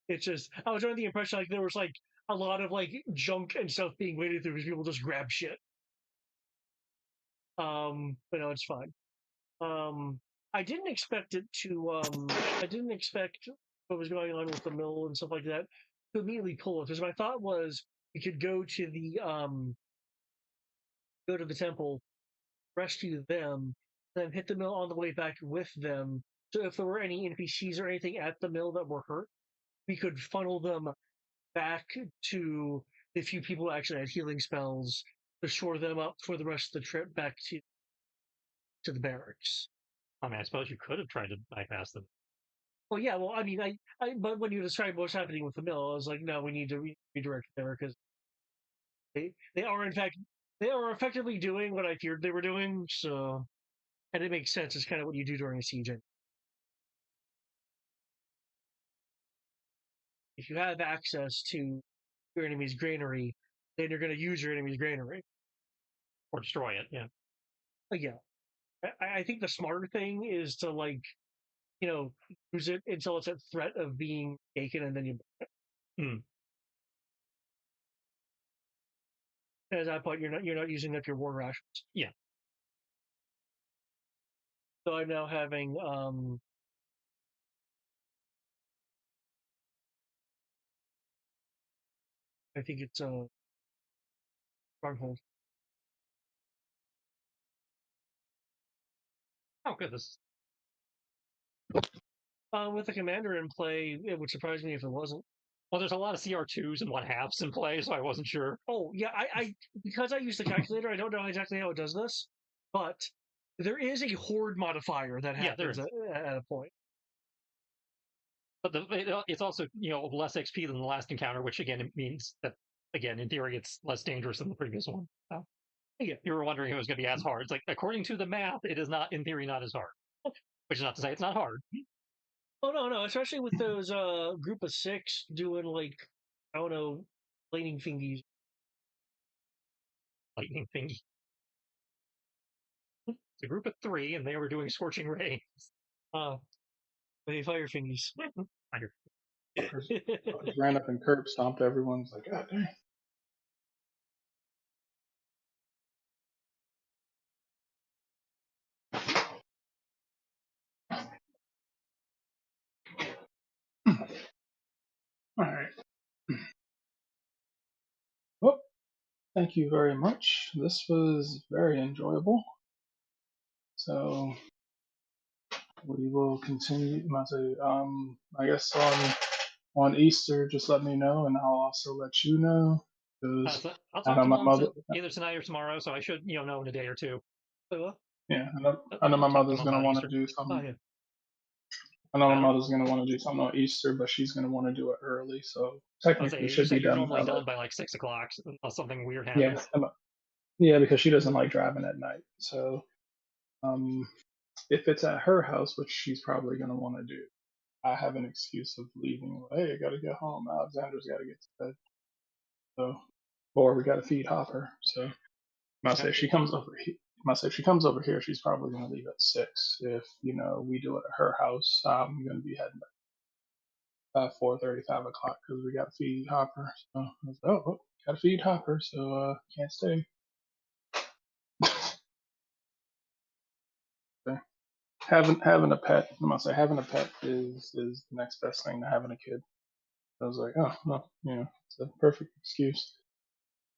It's just I was under the impression like there was like a lot of like junk and stuff being waded through because people just grab shit. But no, it's fine. I didn't expect it to. I didn't expect what was going on with the mill and stuff like that to immediately pull it. Because my thought was we could go to the temple, rescue them, then hit the mill on the way back with them. So if there were any NPCs or anything at the mill that were hurt, we could funnel them back to the few people who actually had healing spells to shore them up for the rest of the trip back to the barracks. I mean, I suppose you could have tried to bypass them. Well, yeah. Well, I mean, but when you described what's happening with the mill, I was like, no, we need to redirect there because they are in fact they are effectively doing what I feared they were doing. So, and it makes sense. It's kind of what you do during a siege. If you have access to your enemy's granary, then you're going to use your enemy's granary or destroy it. Yeah. Yeah. I think the smarter thing is to use it until it's at threat of being taken, and then you. At that point, you're not using up your war rations. Yeah. So I'm now having I think it's a stronghold. Oh, good. This. With the commander in play, it would surprise me if it wasn't. Well, there's a lot of CR2s and 1/2s in play, so I wasn't sure. Oh, yeah, I because I use the calculator, I don't know exactly how it does this, but there is a horde modifier that happens at a point. But it's also less XP than the last encounter, which again means that in theory it's less dangerous than the previous one. So, yeah, you were wondering if it was going to be as hard. It's like according to the math, it is not in theory not as hard, which is not to say it's not hard. Oh no, especially with those group of 6 doing like I don't know lightning thingies. Lightning thingy. It's a group of 3, and they were doing scorching rays. They fire thingies. Just ran up and curb stomped everyone's like, God dang. All right. Well, thank you very much. This was very enjoyable. So we will continue. I guess on Easter, just let me know, and I'll also let you know. I'll talk to Mom either tonight or tomorrow, so I should know in a day or two. Yeah, I know my mother's gonna want to do something. Oh, yeah. I know my mother's gonna want to do something on Easter, but she's gonna want to do it early, so technically it should be done. Normally done by like 6 o'clock, unless something weird happens. Yeah, because she doesn't like driving at night. So, if it's at her house, which she's probably gonna want to do, I have an excuse of leaving. Hey, I gotta get home. Alexander's gotta get to bed. So, or we gotta feed Hopper. So, if she comes over here, she's probably gonna leave at 6. If we do it at her house, I'm gonna be heading back 4:30, 5 o'clock because we gotta feed Hopper. So I was like, oh, gotta feed Hopper, so can't stay. Okay. Having a pet, having a pet is the next best thing to having a kid. I was like, oh, well, it's a perfect excuse.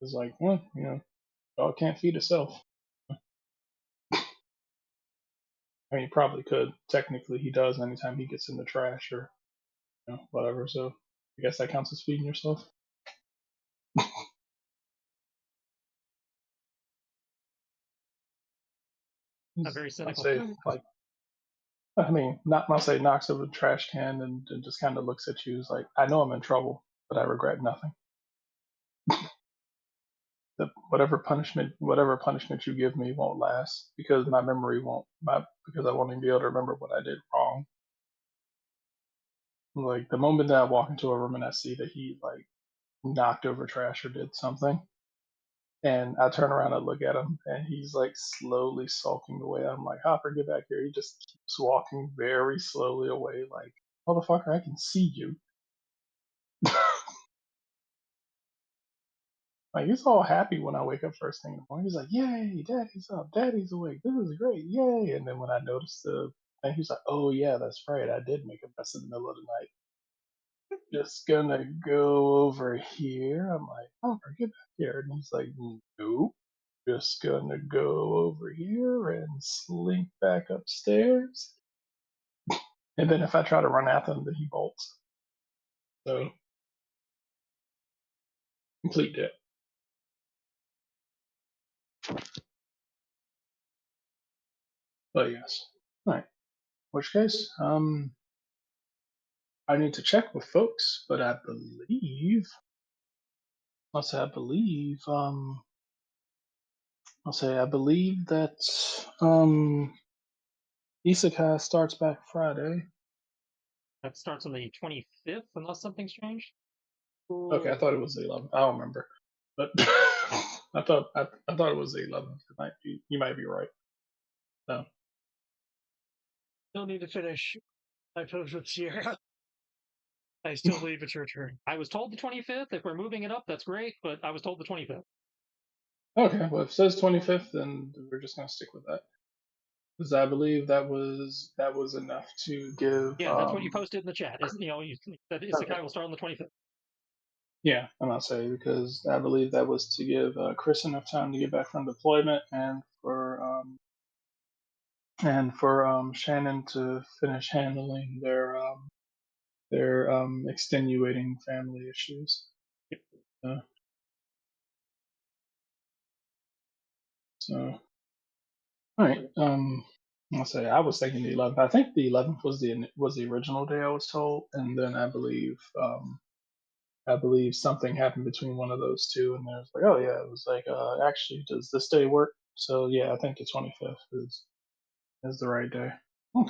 It's like, well, dog can't feed itself. I mean, he probably could. Technically, he does anytime he gets in the trash or whatever. So I guess that counts as feeding yourself. Not very I'd cynical. say like, I mean, not I'll say knocks over the trash can and just kind of looks at you. Is like, I know I'm in trouble, but I regret nothing. Whatever punishment you give me won't last because my memory won't because I won't even be able to remember what I did wrong. Like the moment that I walk into a room and I see that he like knocked over trash or did something, and I turn around and look at him and he's like slowly sulking away. I'm like, Hopper, get back here. He just keeps walking very slowly away, like, motherfucker, I can see you. Like he's all happy when I wake up first thing in the morning. He's like, "Yay, Daddy's up, Daddy's awake. This is great, yay!" And then when I notice the thing, he's like, "Oh yeah, that's right. I did make a mess in the middle of the night. Just gonna go over here." I'm like, "Hopper, get back here," and he's like, "Nope. Just gonna go over here and slink back upstairs." And then if I try to run after him, then he bolts. So complete debt. But yes. All right. In which case, I need to check with folks, but I believe I'll say I believe that Isekai starts back Friday. That starts on the 25th, unless something's changed. Okay, I thought it was the 11th. I don't remember, but I thought it was the 11th. You might be right. So Still need to finish my post with Sierra. I still believe it's your turn. I was told the 25th. If we're moving it up, that's great, but I was told the 25th. okay, well if it says 25th, then we're just gonna stick with that because I believe that was enough to give. Yeah, that's what you posted in the chat. You said Isekai Okay. will start on the 25th. Yeah, I'm not saying because I believe that was to give Chris enough time to get back from deployment and for Shannon to finish handling their extenuating family issues. So, all right. I'll say I was thinking the 11th. I think the 11th was the original day I was told, and then I believe something happened between one of those two, and there's like, oh yeah, it was like, actually, does this day work? So yeah, I think the 25th is the right day.